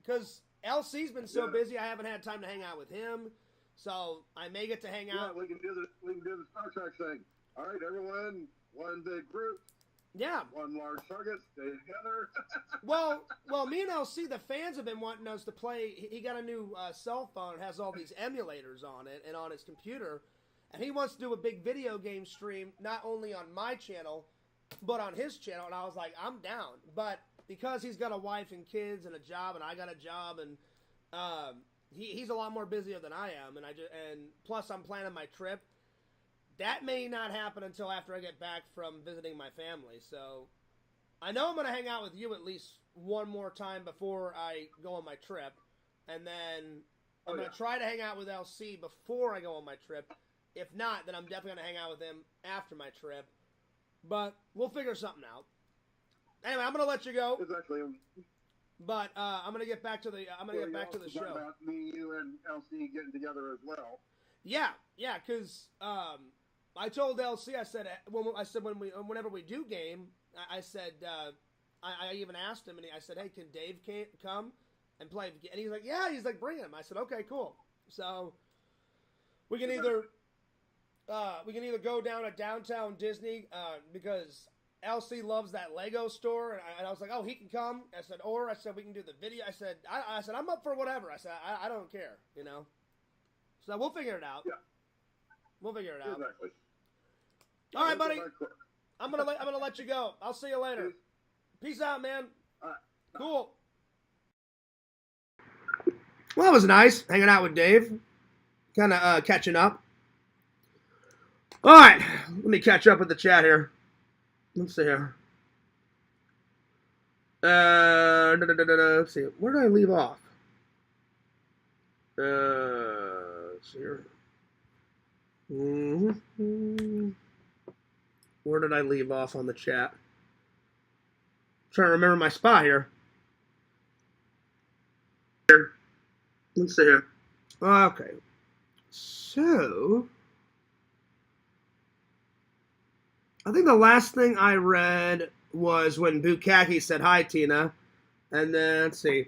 because LC's been so busy, I haven't had time to hang out with him, so I may get to hang out. Yeah, we can do the Star Trek thing. All right, everyone, one big group. Yeah. One large target, stay together. well, me and LC, the fans have been wanting us to play. He got a new cell phone. It has all these emulators on it and on his computer. And he wants to do a big video game stream, not only on my channel, but on his channel. And I was like, I'm down. But because he's got a wife and kids and a job, and I got a job, and he's a lot more busier than I am. And plus I'm planning my trip. That may not happen until after I get back from visiting my family. So I know I'm going to hang out with you at least one more time before I go on my trip. And then I'm going to try to hang out with LC before I go on my trip. If not, then I'm definitely going to hang out with him after my trip. But we'll figure something out. Anyway, I'm going to let you go. Exactly. But I'm going to get back to the show. About me, you, and LC getting together as well. Yeah, because I told LC, I said whenever we do game, I said I even asked him, and I said, hey, can Dave come and play? And he's like, yeah. He's like, bring him. I said, okay, cool. So we can either go down to downtown Disney because LC loves that Lego store, and I was like, oh, he can come. I said we can do the video. I said I'm up for whatever. I said I don't care, you know. So we'll figure it out. Yeah. We'll figure it out. Exactly. All right, buddy. I'm gonna let you go. I'll see you later. Peace out, man. Cool. Well, that was nice hanging out with Dave. Kind of catching up. All right, let me catch up with the chat here. Let's see here. Let's see. Where did I leave off? Let's see here. Where did I leave off on the chat? I'm trying to remember my spot here. Let's see here. Okay. So, I think the last thing I read was when Bukaki said hi, Tina. And then, let's see.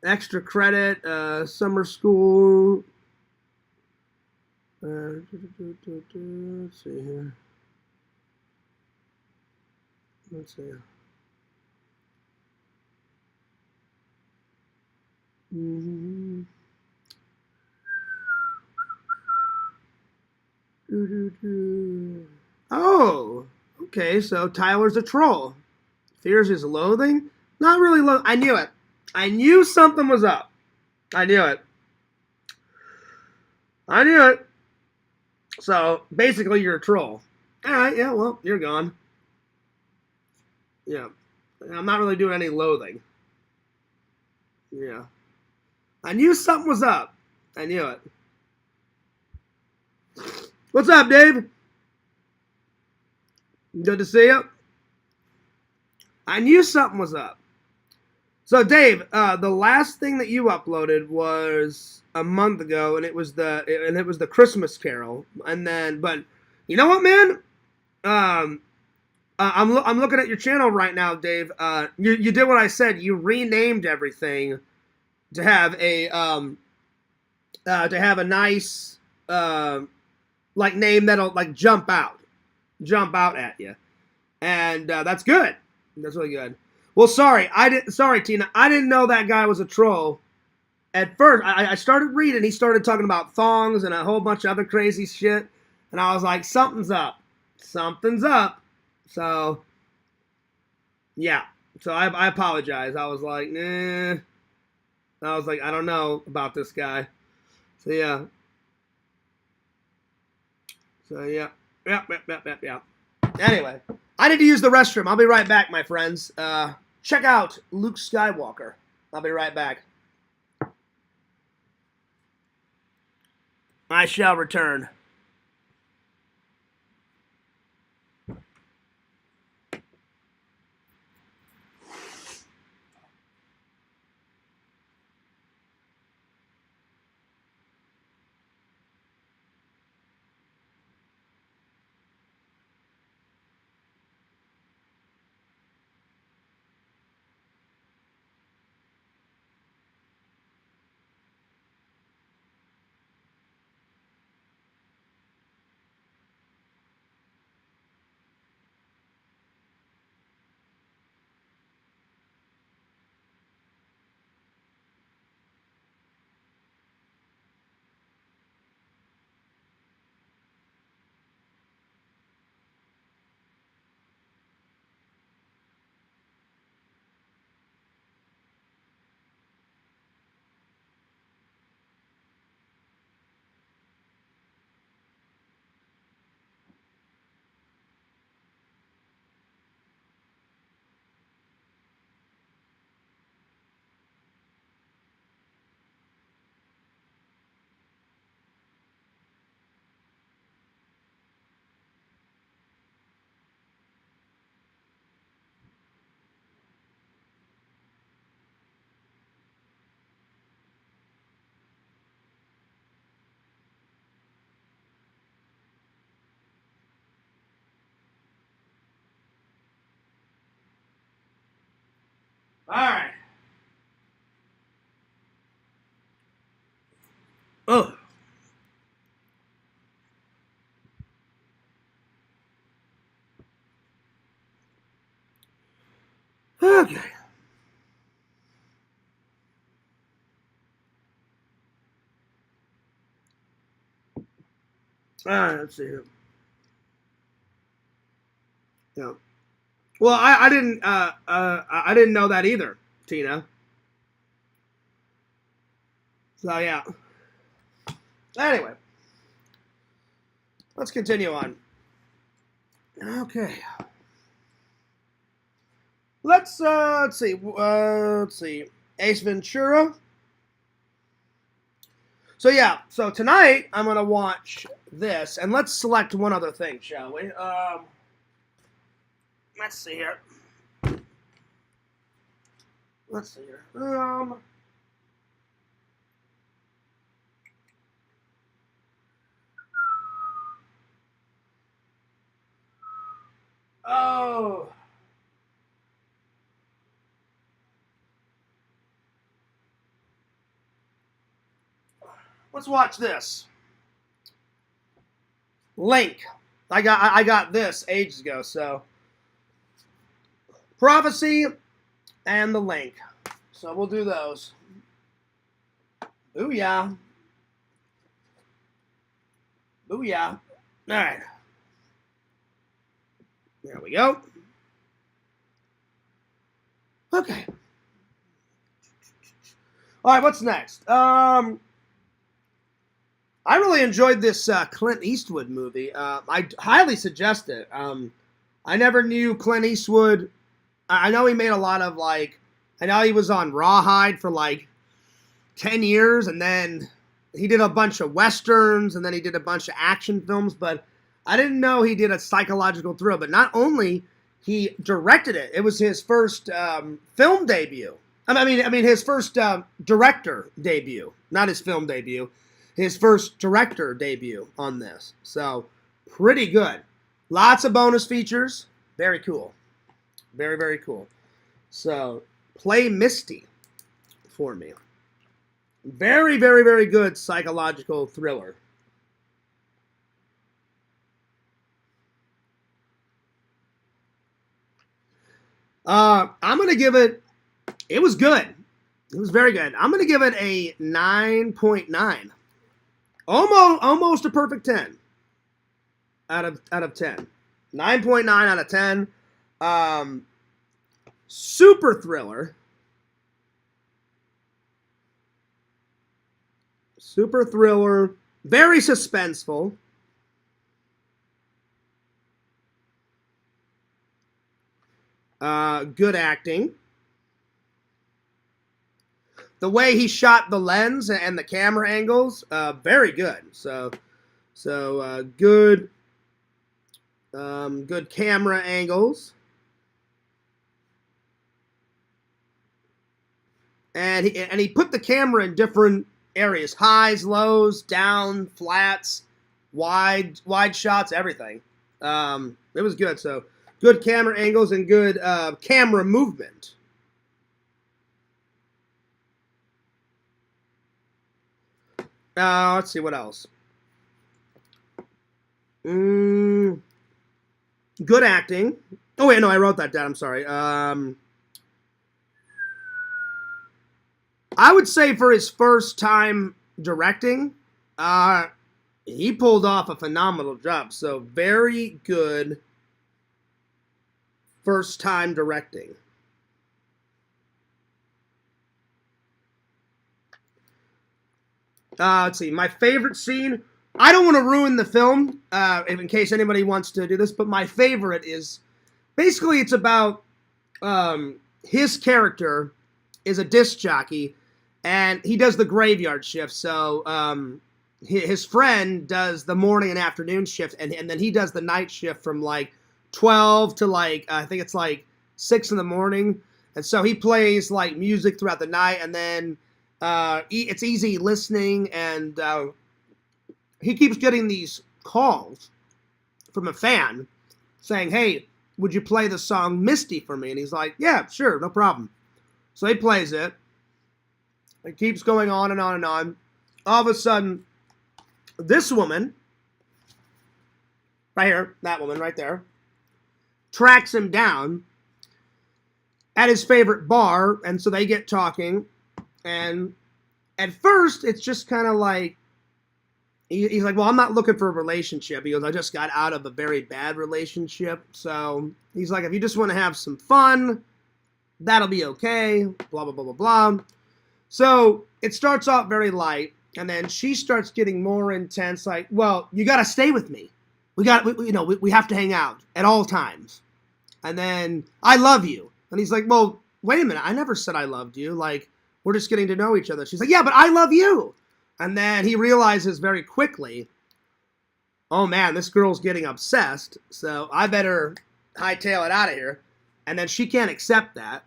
Extra credit, summer school. Let's see here. Let's see. Oh, okay, so Tyler's a troll. Fears his loathing? Not really I knew it. I knew something was up. I knew it. I knew it. So basically, you're a troll. All right, yeah, well, you're gone. Yeah, I'm not really doing any loathing. Yeah, I knew something was up. I knew it. What's up, Dave? Good to see you. I knew something was up. So, Dave, the last thing that you uploaded was a month ago, and it was the Christmas Carol. And then, but you know what, man? I'm looking at your channel right now, Dave. You did what I said. You renamed everything to have a nice like name that'll like jump out at you, and that's good. That's really good. Well, sorry, Sorry, Tina. I didn't know that guy was a troll. At first, I started reading. He started talking about thongs and a whole bunch of other crazy shit, and I was like, something's up. Something's up. So, yeah. So I apologize. I was like, nah. I was like, I don't know about this guy. So yeah. So yeah. Yep. Anyway, I need to use the restroom. I'll be right back, my friends. Check out Luke Skywalker. I'll be right back. I shall return. All right. Oh. Okay. All right. Let's see here. Yeah. Well, I didn't know that either, Tina. So yeah. Anyway, let's continue on. Okay. Let's see. Let's see. Ace Ventura. So yeah. So tonight I'm gonna watch this, and let's select one other thing, shall we? Let's see here. Let's see here. Oh. Let's watch this. Link. I got this ages ago. So Prophecy and the Link. So we'll do those. Booyah. Booyah. All right. There we go. Okay. All right, what's next? I really enjoyed this Clint Eastwood movie. I highly suggest it. I never knew Clint Eastwood. I know he made a lot of like. I know he was on Rawhide for like 10 years, and then he did a bunch of westerns, and then he did a bunch of action films. But I didn't know he did a psychological thriller. But not only he directed it; it was his first film debut. I mean, his first director debut, not his film debut. His first director debut on this. So, pretty good. Lots of bonus features. Very cool. Very, very cool. So, play Misty for me. Very, very, very good psychological thriller. I'm going to give it, it was good. It was very good. I'm going to give it a 9.9. Almost a perfect 10 out of 10. 9.9 out of 10. Super thriller. Super thriller. Very suspenseful. Good acting. The way he shot the lens and the camera angles, very good. So good, good camera angles, and he put the camera in different areas: highs, lows, down, flats, wide shots, everything. It was good. So good camera angles and good camera movement. Let's see what else. Good acting. Oh wait, no, I wrote that down. I'm sorry. I would say for his first time directing, he pulled off a phenomenal job. So very good first time directing. Let's see. My favorite scene. I don't want to ruin the film in case anybody wants to do this, but my favorite is basically it's about his character is a disc jockey, and he does the graveyard shift. So his friend does the morning and afternoon shift, and then he does the night shift from like 12 to like I think it's like 6 in the morning. And so he plays like music throughout the night, and then it's easy listening, and he keeps getting these calls from a fan saying, "Hey, would you play the song Misty for me?" And he's like, "Yeah, sure, no problem." So he plays it. It keeps going on and on and on. All of a sudden, this woman, right here, that woman right there, tracks him down at his favorite bar, and so they get talking. And at first, it's just kind of like, he's like, well, I'm not looking for a relationship. He goes, I just got out of a very bad relationship. So he's like, if you just want to have some fun, that'll be okay, blah, blah, blah, blah, blah. So it starts off very light, and then she starts getting more intense, like, well, you got to stay with me. We have to hang out at all times. And then, I love you. And he's like, well, wait a minute, I never said I loved you. Like, we're just getting to know each other. She's like, yeah, but I love you. And then he realizes very quickly, oh man, this girl's getting obsessed, so I better hightail it out of here. And then she can't accept that.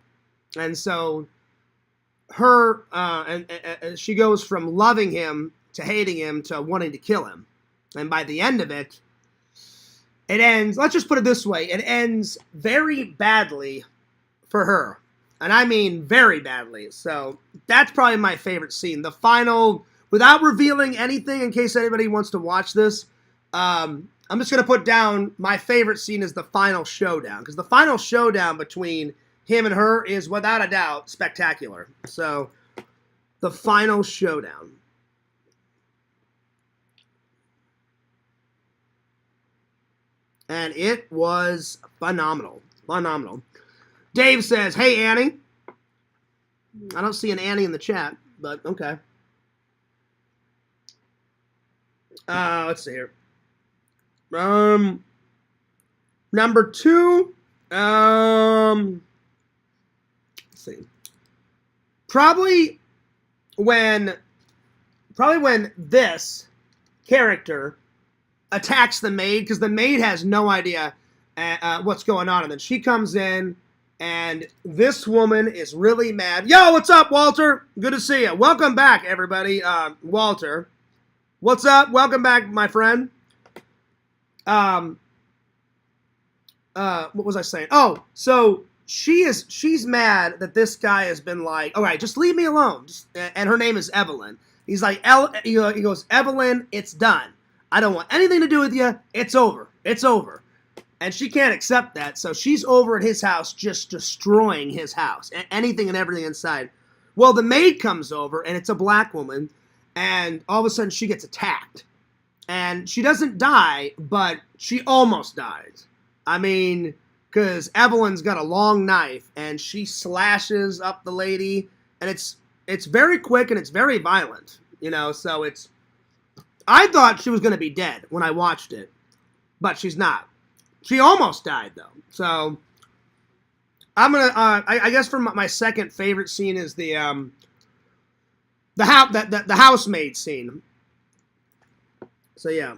And so her, and she goes from loving him to hating him to wanting to kill him. And by the end of it, it ends, let's just put it this way, it ends very badly for her. And I mean very badly. So that's probably my favorite scene. The final, without revealing anything in case anybody wants to watch this, I'm just going to put down my favorite scene is the final showdown. Because the final showdown between him and her is without a doubt spectacular. So the final showdown. And it was phenomenal. Phenomenal. Dave says, hey, Annie. I don't see an Annie in the chat, but okay. Let's see here. Number 2. Let's see. Probably when this character attacks the maid, because the maid has no idea what's going on, and then she comes in, and this woman is really mad. Yo, what's up, Walter? Good to see you. Welcome back, everybody. Walter, what's up? Welcome back, my friend. What was I saying? Oh, so she's mad that this guy has been like, all right, just leave me alone. And her name is Evelyn. He's like, he goes, Evelyn, it's done. I don't want anything to do with you. It's over. It's over. And she can't accept that, so she's over at his house just destroying his house, anything and everything inside. Well, the maid comes over, and it's a black woman, and all of a sudden she gets attacked. And she doesn't die, but she almost dies. I mean, because Evelyn's got a long knife, and she slashes up the lady, and it's very quick, and it's very violent, you know, so it's... I thought she was going to be dead when I watched it, but she's not. She almost died, though. So, I'm going to, I guess for my second favorite scene is the housemaid scene. So, yeah.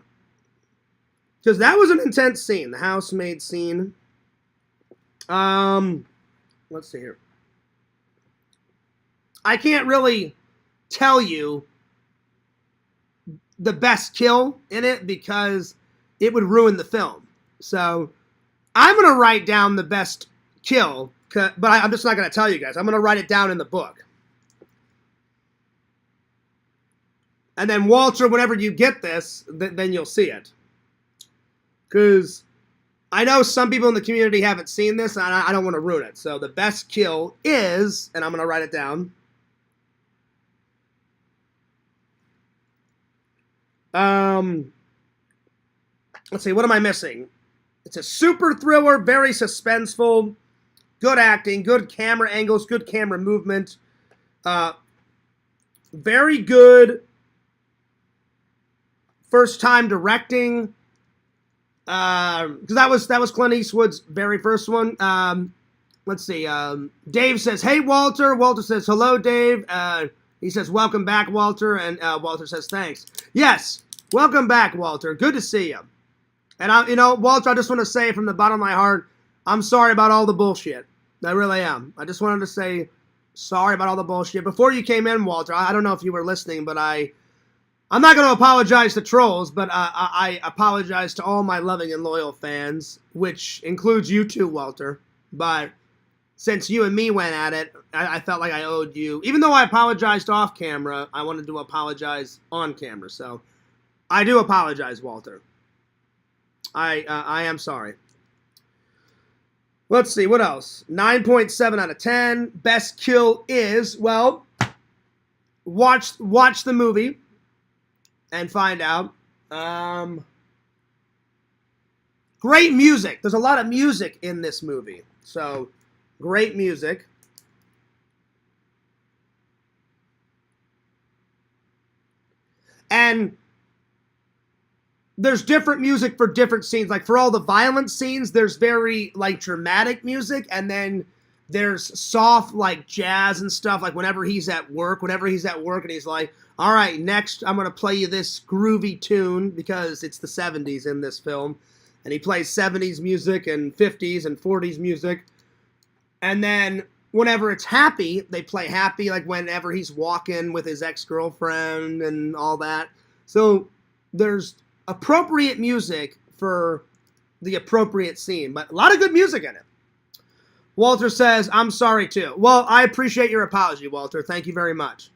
Because that was an intense scene, the housemaid scene. Let's see here. I can't really tell you the best kill in it because it would ruin the film. So I'm going to write down the best kill, but I'm just not going to tell you guys. I'm going to write it down in the book. And then Walter, whenever you get this, then you'll see it. Because I know some people in the community haven't seen this, and I don't want to ruin it. So the best kill is, and I'm going to write it down. Let's see, what am I missing? It's a super thriller, very suspenseful, good acting, good camera angles, good camera movement, very good first time directing, because that was Clint Eastwood's very first one. Let's see, Dave says, hey, Walter. Walter says, hello, Dave. He says, welcome back, Walter, and Walter says, thanks. Yes, welcome back, Walter. Good to see you. And, Walter, I just want to say from the bottom of my heart, I'm sorry about all the bullshit. I really am. I just wanted to say sorry about all the bullshit. Before you came in, Walter, I don't know if you were listening, but I'm not going to apologize to trolls, but I apologize to all my loving and loyal fans, which includes you too, Walter. But since you and me went at it, I felt like I owed you. Even though I apologized off camera, I wanted to apologize on camera. So I do apologize, Walter. I am sorry. Let's see, what else? 9.7 out of 10. Best kill is, well, watch the movie and find out. Great music. There's a lot of music in this movie. So, great music. And there's different music for different scenes. Like, for all the violent scenes, there's very, like, dramatic music. And then there's soft, like, jazz and stuff. Like, whenever he's at work and he's like, all right, next I'm going to play you this groovy tune because it's the 70s in this film. And he plays 70s music and 50s and 40s music. And then whenever it's happy, they play happy, like whenever he's walking with his ex-girlfriend and all that. So there's appropriate music for the appropriate scene, but a lot of good music in it. Walter says, I'm sorry too. Well, I appreciate your apology, Walter. Thank you very much.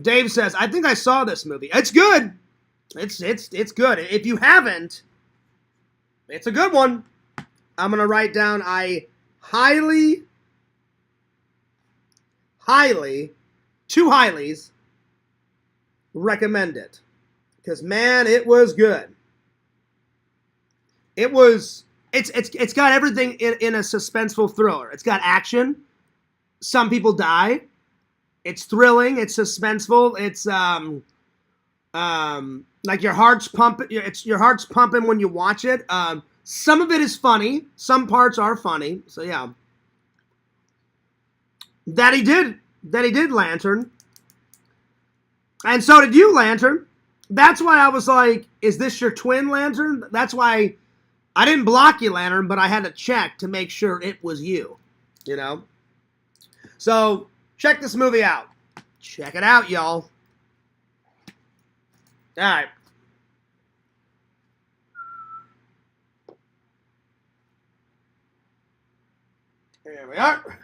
Dave says, I think I saw this movie. It's good. It's good. If you haven't, it's a good one. I'm going to write down, I highly, two highlies, recommend it. Because, man, it was good. It's got everything in a suspenseful thriller. It's got action. Some people die. It's thrilling. It's suspenseful. It's Like your heart's pumping. Your heart's pumping when you watch it. Some of it is funny. Some parts are funny. So yeah. That he did, Lantern. And so did you, Lantern. That's why I was like, is this your twin, Lantern? That's why I didn't block you, Lantern, but I had to check to make sure it was you. You know? So, check this movie out. Check it out, y'all. Alright. Here we are.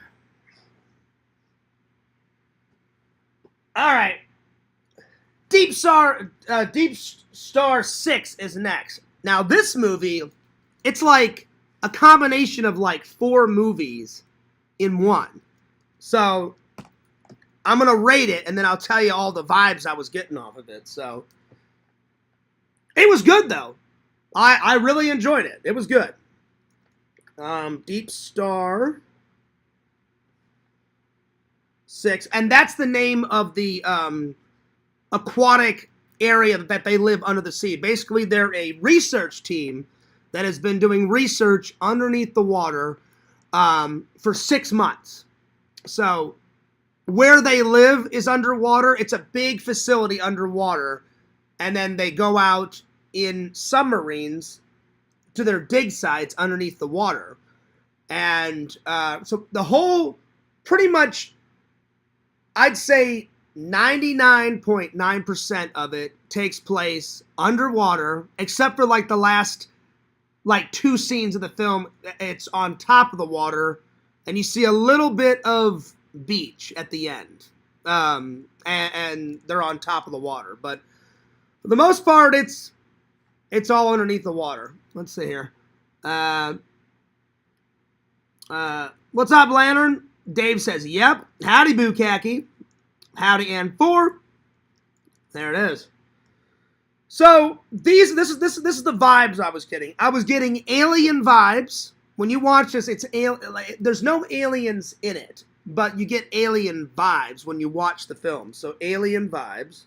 Alright. Deep Star 6 is next. Now, this movie, it's like a combination of like 4 movies in one. So, I'm going to rate it, and then I'll tell you all the vibes I was getting off of it. So, it was good, though. I really enjoyed it. It was good. Deep Star 6. And that's the name of the aquatic area that they live under the sea. Basically, they're a research team that has been doing research underneath the water for 6 months. So, where they live is underwater. It's a big facility underwater. And then they go out in submarines to their dig sites underneath the water. And so the whole, pretty much, I'd say 99.9% of it takes place underwater, except for like the last like 2 scenes of the film. It's on top of the water, and you see a little bit of beach at the end, and they're on top of the water. But for the most part, it's all underneath the water. Let's see here. What's up, Lantern? Dave says, "Yep." Howdy, Bukaki. Howdy, and 4. There it is. So this is the vibes I was getting. I was getting alien vibes. When you watch this, there's no aliens in it, but you get alien vibes when you watch the film. So alien vibes.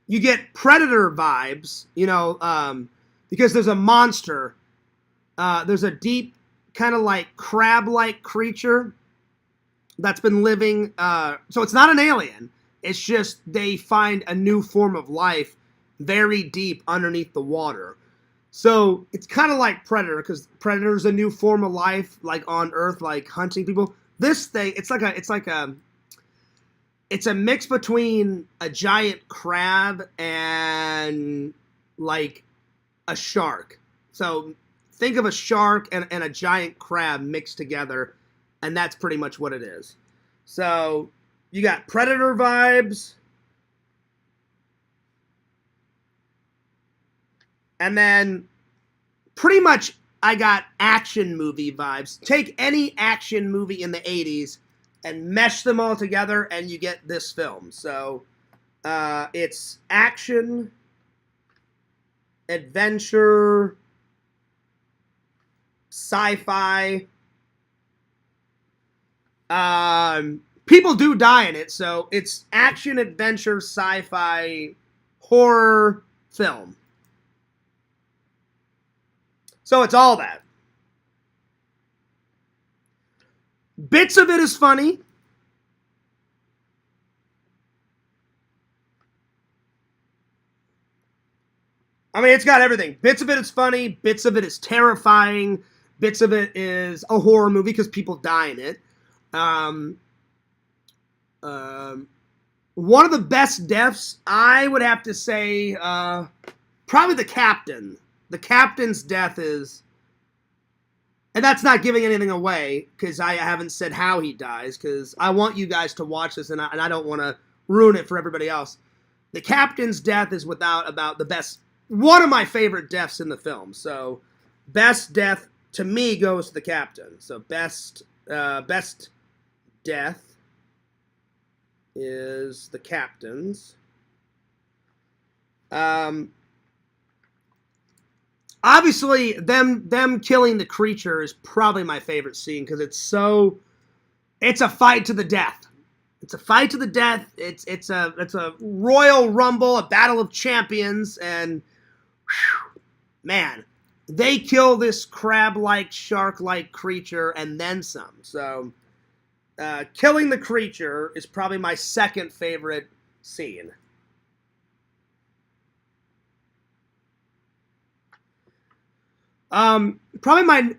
You get Predator vibes, because there's a monster. There's a deep, kind of like crab-like creature that's been living. So it's not an alien. It's just they find a new form of life very deep underneath the water. So it's kind of like Predator, because Predator's a new form of life, like on Earth, like hunting people. This thing, it's a mix between a giant crab and like a shark. So think of a shark and a giant crab mixed together, and that's pretty much what it is. So you got Predator vibes, and then pretty much I got action movie vibes. Take any action movie in the 80s and mesh them all together, and you get this film. So it's action, adventure, sci-fi. People do die in it, so it's action, adventure, sci-fi, horror film. So it's all that. Bits of it is funny. I mean, it's got everything. Bits of it is funny. Bits of it is terrifying. Bits of it is a horror movie because people die in it. One of the best deaths, I would have to say, probably the captain. The captain's death is... And that's not giving anything away, because I haven't said how he dies, because I want you guys to watch this, and I don't want to ruin it for everybody else. The captain's death is about the best, one of my favorite deaths in the film. So, best death, to me, goes to the captain. So, best death is the captain's. Obviously, them killing the creature is probably my favorite scene, because it's so it's a fight to the death. It's a fight to the death. It's a Royal Rumble, a battle of champions, and whew, man, they kill this crab-like, shark-like creature and then some. So, killing the creature is probably my second favorite scene. Probably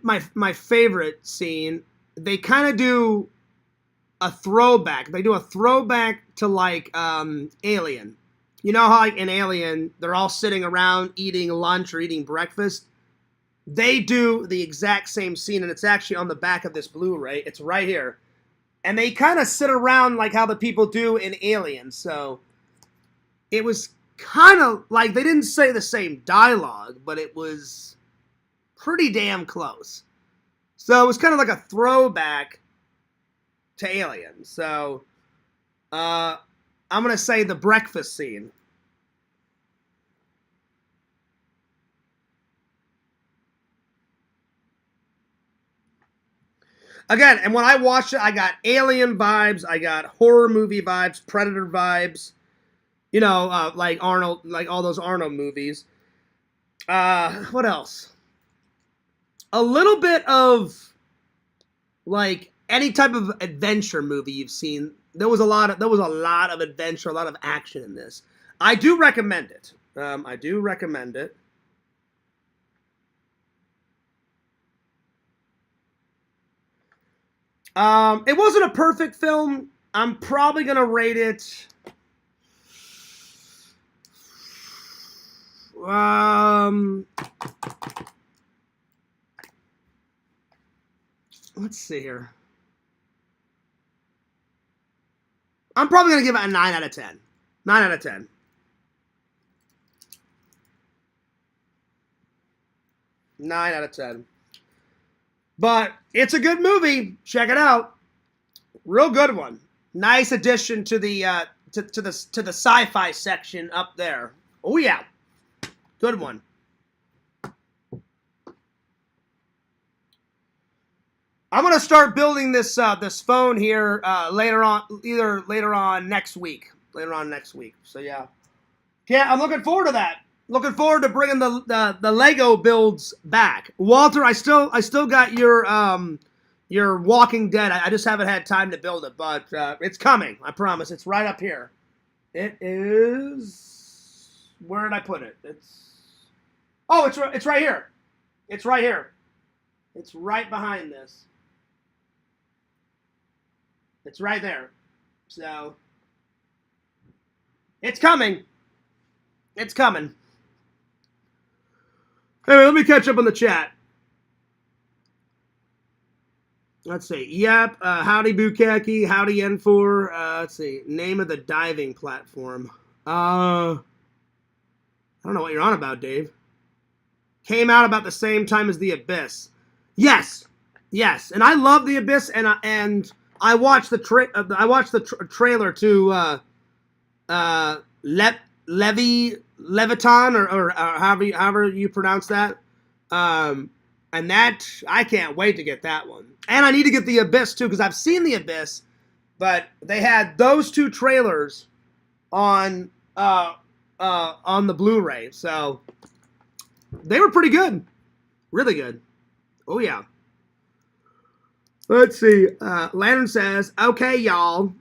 my favorite scene. They kind of do a throwback. They do a throwback to like Alien. You know how like in Alien they're all sitting around eating lunch or eating breakfast? They do the exact same scene, and it's actually on the back of this Blu-ray. It's right here. And they kind of sit around like how the people do in Alien. So it was kind of like they didn't say the same dialogue, but it was pretty damn close. So it was kind of like a throwback to Alien. So I'm going to say the breakfast scene. Again, and when I watched it, I got Alien vibes, I got horror movie vibes, Predator vibes, you know, like Arnold, like all those Arnold movies. What else? A little bit of like any type of adventure movie you've seen. There was a lot of adventure, a lot of action in this. I do recommend it. I do recommend it. It wasn't a perfect film. I'm probably gonna rate it. Let's see here. I'm probably gonna give it a 9 out of 10. 9 out of 10. 9 out of 10. But it's a good movie. Check it out. Real good one. Nice addition to the to the sci-fi section up there. Oh yeah. Good one. I'm gonna start building this this phone here later on next week. Later on next week. So yeah. Yeah, I'm looking forward to that. Looking forward to bringing the Lego builds back. Walter, I still got your Walking Dead. I just haven't had time to build it, but it's coming. I promise. It's right up here. It is. Where did I put it? It's right here. It's right here. It's right behind this. It's right there. So it's coming. It's coming. Anyway, let me catch up on the chat. Let's see. Yep. Howdy Bukaki. Howdy N4. Let's see. Name of the diving platform. I don't know what you're on about, Dave. Came out about the same time as The Abyss. Yes. Yes. And I love The Abyss, and I watched the trailer to Leviathan or however you pronounce that. And that, I can't wait to get that one. And I need to get The Abyss too, because I've seen The Abyss, but they had those two trailers on the Blu-ray, so they were pretty good. Really good. Oh yeah. Let's see. Lantern says, okay, y'all.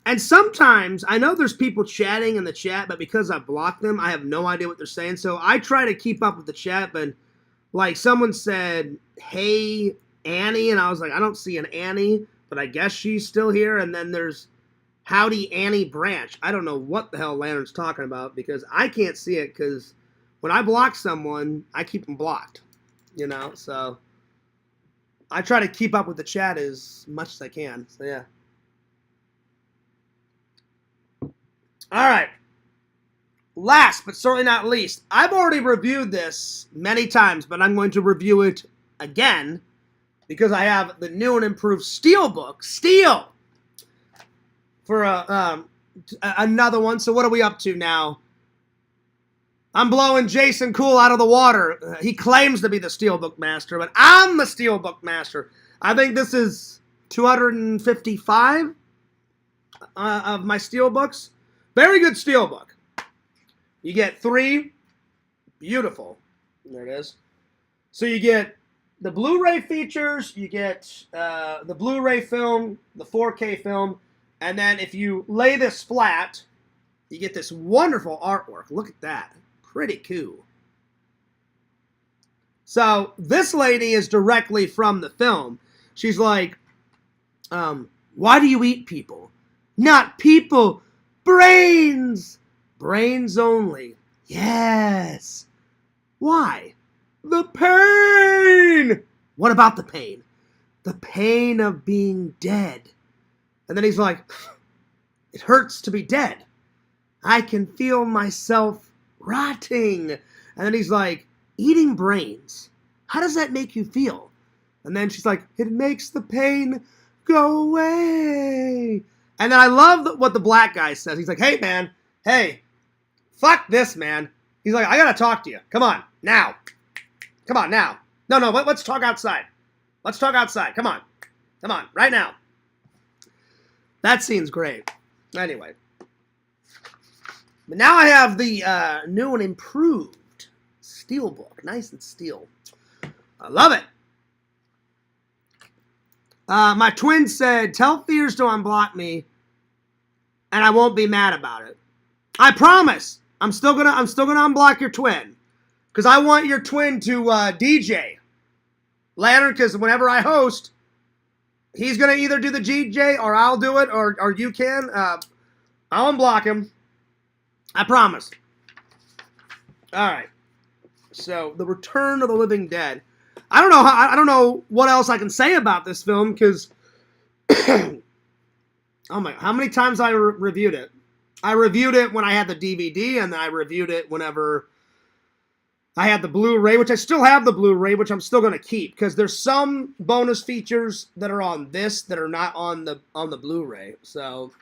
And sometimes, I know there's people chatting in the chat, but because I blocked them, I have no idea what they're saying. So I try to keep up with the chat, but like someone said, hey, Annie, and I was like, I don't see an Annie, but I guess she's still here. And then there's Howdy Annie Branch. I don't know what the hell Lantern's talking about because I can't see it because when I block someone, I keep them blocked, you know? So I try to keep up with the chat as much as I can. So yeah. All right. Last but certainly not least, I've already reviewed this many times, but I'm going to review it again because I have the new and improved Steelbook. Steel! For another one. So what are we up to now? I'm blowing Jason Cool out of the water. He claims to be the Steelbook Master, but I'm the Steelbook Master. I think this is 255 of my steelbooks. Very good steelbook. You get 3. Beautiful. There it is. So you get the Blu-ray features, you get the Blu-ray film, the 4K film, and then if you lay this flat, you get this wonderful artwork. Look at that. Pretty cool. So this lady is directly from the film. She's like, why do you eat people? Not people, brains. Brains only. Yes. Why? The pain. What about the pain? The pain of being dead. And then he's like, it hurts to be dead. I can feel myself rotting. And then he's like, eating brains. How does that make you feel? And then she's like, it makes the pain go away. And then I love what the black guy says. He's like, hey, man. Hey, fuck this, man. He's like, I gotta talk to you. Come on, now. Come on, now. No, let's talk outside. Let's talk outside. Come on, right now. That scene's great. Anyway. But now I have the new and improved steelbook. Nice and steel. I love it. My twin said, tell Fears to unblock me, and I won't be mad about it. I promise. I'm still gonna unblock your twin, because I want your twin to DJ Lantern. Because whenever I host, he's gonna either do the DJ or I'll do it, or you can. I'll unblock him. I promise. All right. So, The Return of the Living Dead. I don't know what else I can say about this film, because oh my, how many times I reviewed it? I reviewed it when I had the DVD, and then I reviewed it whenever I had the Blu-ray, which I still have the Blu-ray, which I'm still going to keep, because there's some bonus features that are on this that are not on the Blu-ray. So,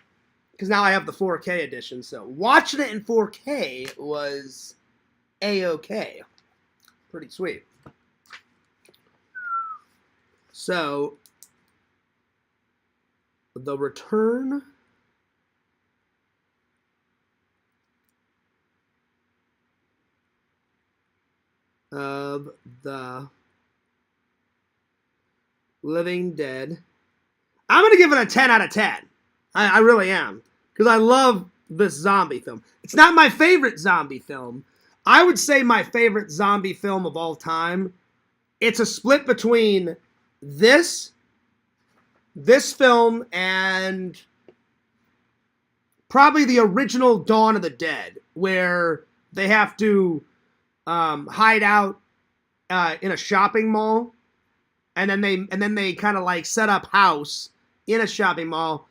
because now I have the 4K edition, so watching it in 4K was A-okay. Pretty sweet. So, The Return of the Living Dead. I'm going to give it a 10 out of 10. I really am. Because I love this zombie film. It's not my favorite zombie film. I would say my favorite zombie film of all time. It's a split between this film, and probably the original Dawn of the Dead, where they have to hide out in a shopping mall, and then they kind of like set up house in a shopping mall,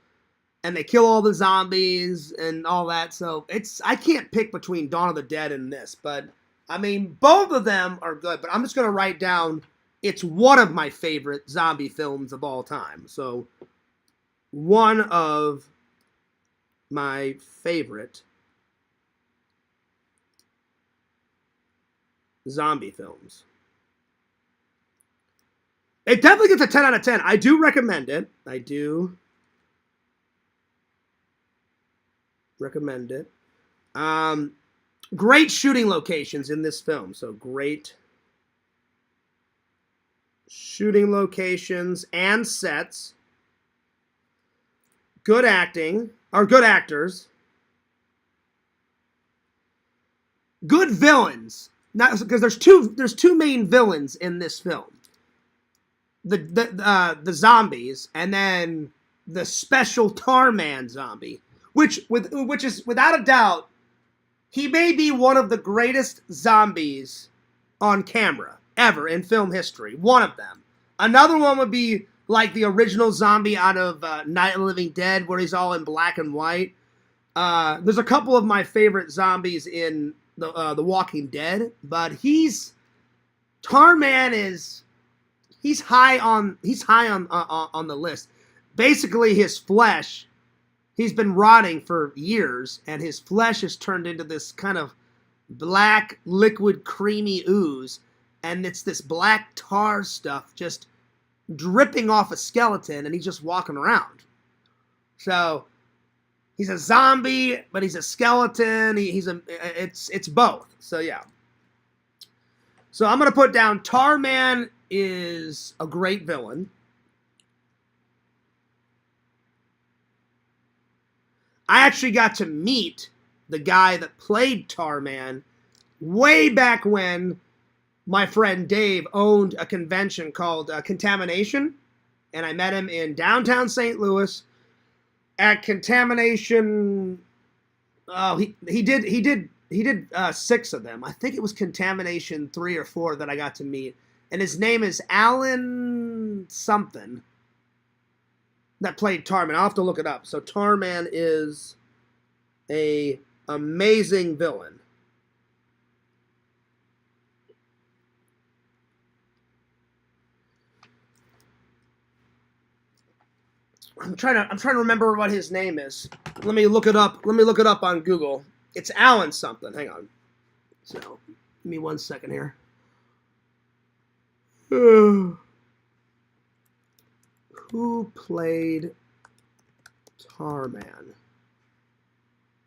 and they kill all the zombies and all that. So I can't pick between Dawn of the Dead and this, but I mean both of them are good. But I'm just gonna write down it's one of my favorite zombie films of all time. So one of my favorite zombie films. It definitely gets a 10 out of 10. I do recommend it. I do recommend it. Great shooting locations in this film. So great shooting locations and sets. Good acting, or good actors. Good villains. Not because there's two main villains in this film. The zombies, and then the special Tarman zombie, which is without a doubt, he may be one of the greatest zombies on camera ever in film history. One of them. Another one would be like the original zombie out of Night of the Living Dead, where he's all in black and white. There's a couple of my favorite zombies in the Walking Dead, but Tarman is high on the list. Basically, his flesh, he's been rotting for years, and his flesh has turned into this kind of black, liquid, creamy ooze, and it's this black tar stuff just dripping off a skeleton, and he's just walking around. So he's a zombie, but he's a skeleton. It's both. So yeah. So I'm gonna put down Tarman is a great villain. I actually got to meet the guy that played Tarman way back when my friend Dave owned a convention called Contamination, and I met him in downtown St. Louis at Contamination. Oh, he did 6 of them. I think it was Contamination 3 or 4 that I got to meet, and his name is Alan something. That played Tarman. I'll have to look it up. So Tarman is a amazing villain. I'm trying to remember what his name is. Let me look it up. Let me look it up on Google. It's Alan something. Hang on. So, give me 1 second here. Who played Tarman?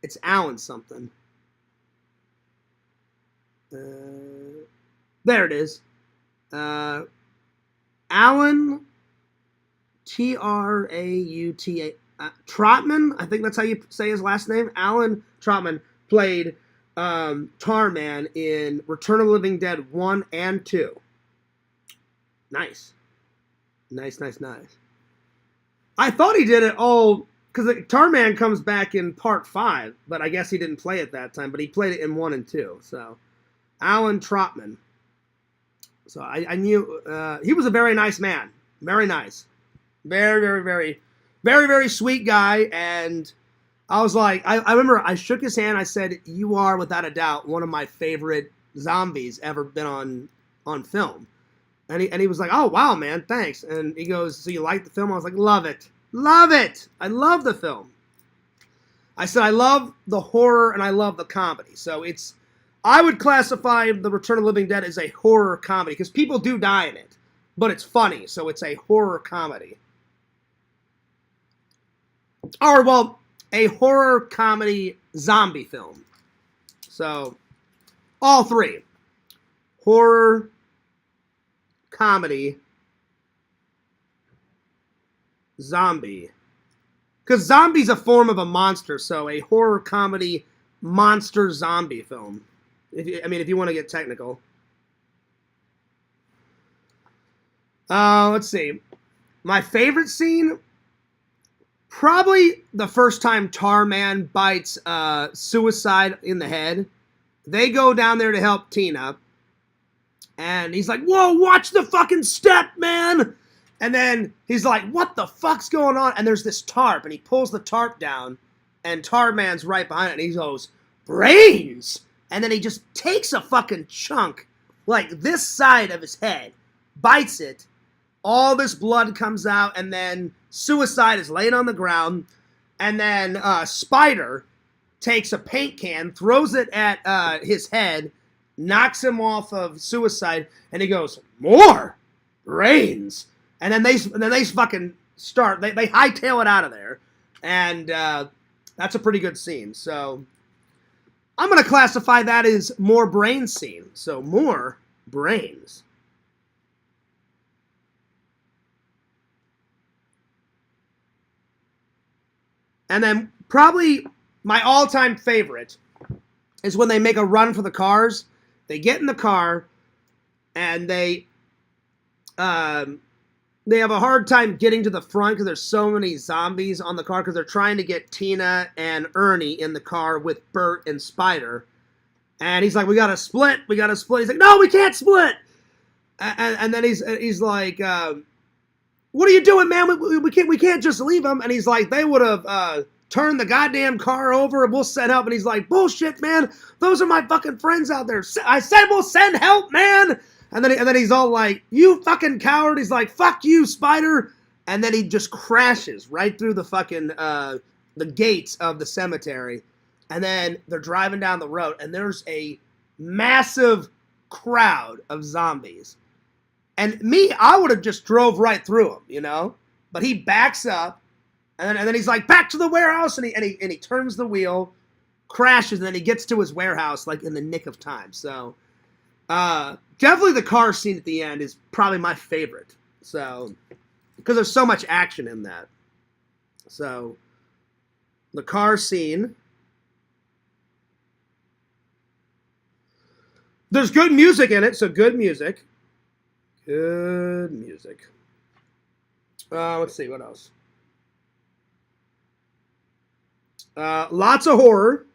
It's Alan something. There it is. Alan Trauta Trotman. I think that's how you say his last name. Alan Trotman played Tarman in Return of the Living Dead 1 and 2. Nice. Nice. I thought he did it all, because Tarman comes back in part 5, but I guess he didn't play it that time, but he played it in 1 and 2. So, Alan Trotman. So, I knew, he was a very nice man. Very nice. Very sweet guy, and I was like, I remember I shook his hand, I said, you are, without a doubt, one of my favorite zombies ever been on film. And he was like, oh, wow, man, thanks. And he goes, so you like the film? I was like, love it. Love it. I love the film. I said, I love the horror and I love the comedy. So I would classify The Return of the Living Dead as a horror comedy, because people do die in it, but it's funny, so it's a horror comedy. Or, well, a horror comedy zombie film. So, all 3. Horror, comedy, zombie. Because zombie's a form of a monster, so a horror comedy monster zombie film. If you want to get technical. Let's see. My favorite scene, probably the first time Tarman bites Suicide in the head. They go down there to help Tina. And he's like, whoa, watch the fucking step, man! And then he's like, what the fuck's going on? And there's this tarp, and he pulls the tarp down, and Tarman's right behind it, and he goes, brains! And then he just takes a fucking chunk, like this side of his head, bites it, all this blood comes out, and then Suicide is laying on the ground, and then Spider takes a paint can, throws it at his head, knocks him off of Suicide, and he goes, more brains. And then they fucking start. They hightail it out of there, and that's a pretty good scene. So I'm gonna classify that as more brains scene. So more brains. And then probably my all-time favorite is when they make a run for the cars. They get in the car, and they have a hard time getting to the front because there's so many zombies on the car, because they're trying to get Tina and Ernie in the car with Bert and Spider. And he's like, we gotta split. He's like, no, we can't split. And then he's like, what are you doing, man? We can't just leave them. And he's like, they would have turn the goddamn car over and we'll send help. And he's like, bullshit, man. Those are my fucking friends out there. I said we'll send help, man. And then he's all like, you fucking coward. He's like, fuck you, Spider. And then he just crashes right through the fucking, the gates of the cemetery. And then they're driving down the road, and there's a massive crowd of zombies. And me, I would have just drove right through him, you know? But he backs up, and then he's like, back to the warehouse, and he turns the wheel, crashes, and then he gets to his warehouse like in the nick of time. So definitely the car scene at the end is probably my favorite. So because there's so much action in that. So the car scene. There's good music in it, so good music. Good music. Let's see, what else? Lots of horror.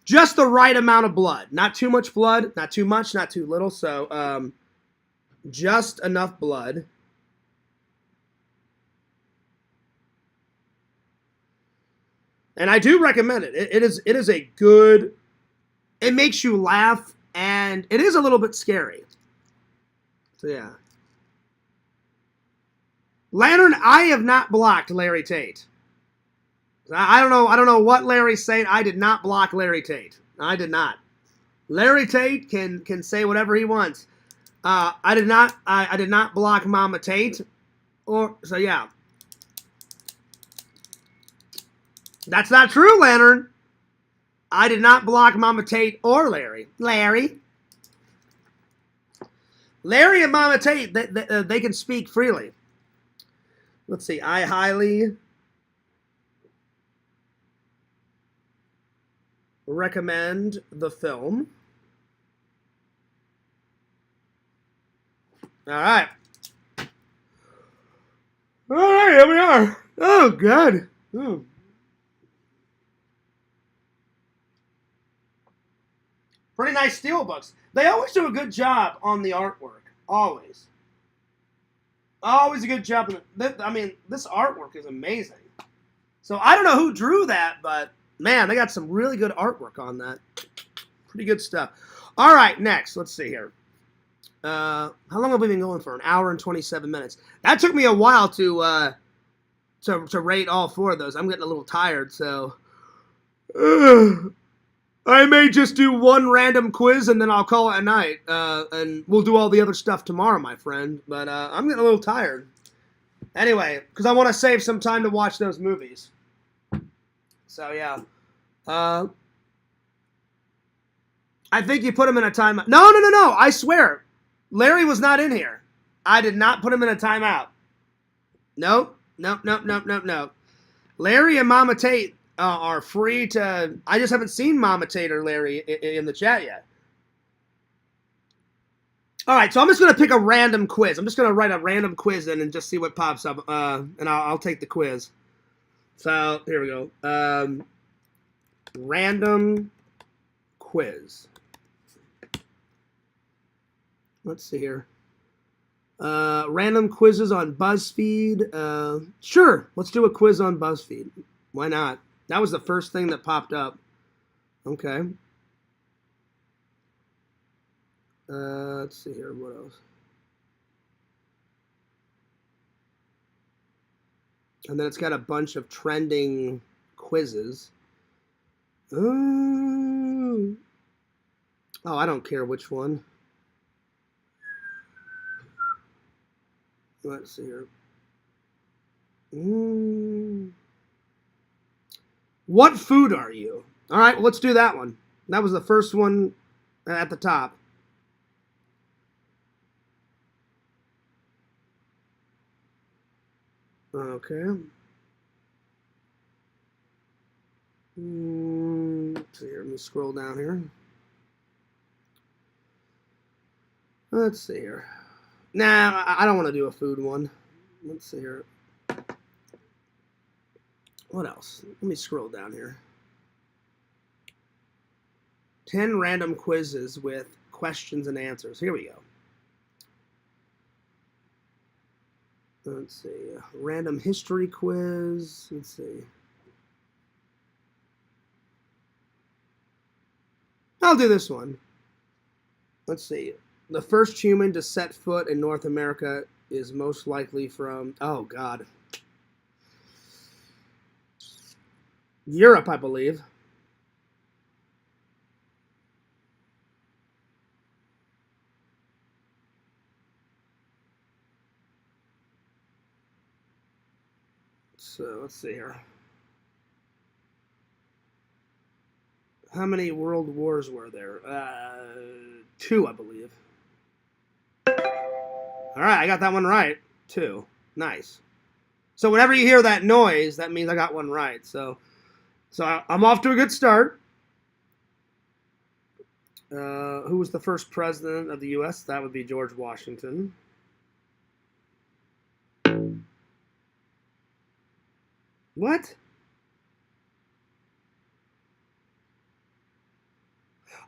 Just the right amount of blood. Not too much blood, not too much, not too little. So just enough blood. And I do recommend it. It is a good. It makes you laugh, and it is a little bit scary. So yeah. Lantern, I have not blocked Larry Tate. I don't know what Larry's saying. I did not block Larry Tate. I did not. Larry Tate can say whatever he wants. I did not block Mama Tate. So yeah. That's not true, Lantern. I did not block Mama Tate or Larry. Larry and Mama Tate, they can speak freely. Let's see. I highly recommend the film. All right. All right, here we are. Oh, good. Ooh. Pretty nice steelbooks. They always do a good job on the artwork. Always. Always a good job. I mean, this artwork is amazing. So I don't know who drew that, but man, they got some really good artwork on that. Pretty good stuff. All right, next. Let's see here. How long have we been going for? An hour and 27 minutes. That took me a while to rate all four of those. I'm getting a little tired, so I may just do one random quiz and then I'll call it a night. And we'll do all the other stuff tomorrow, my friend. But I'm getting a little tired. Anyway, because I want to save some time to watch those movies. So, yeah. I think you put him in a timeout. No. I swear. Larry was not in here. I did not put him in a timeout. Nope. Larry and Mama Tate are free to... I just haven't seen Mama Tate or Larry in the chat yet. All right, so I'm just going to pick a random quiz. I'm just going to write a random quiz in and just see what pops up, and I'll take the quiz. So, here we go. Random quiz. Let's see here. Random quizzes on BuzzFeed. Sure, let's do a quiz on BuzzFeed. Why not? That was the first thing that popped up. Okay. Let's see here. What else? And then it's got a bunch of trending quizzes. Oh, I don't care which one. Let's see here. What food are you? All right, well, let's do that one. That was the first one at the top. Okay. Let's see here. Let me scroll down here. Let's see here. Nah, I don't want to do a food one. Let's see here. What else? Let me scroll down here. 10 random quizzes with questions and answers. Here we go. Let's see. Random history quiz. Let's see. I'll do this one. Let's see. The first human to set foot in North America is most likely from... Oh, God. Europe, I believe. So let's see here. How many world wars were there? 2, I believe. All right, I got that one right. 2. Nice. So whenever you hear that noise, that means I got one right. So I'm off to a good start. Who was the first president of the U.S.? That would be George Washington. What?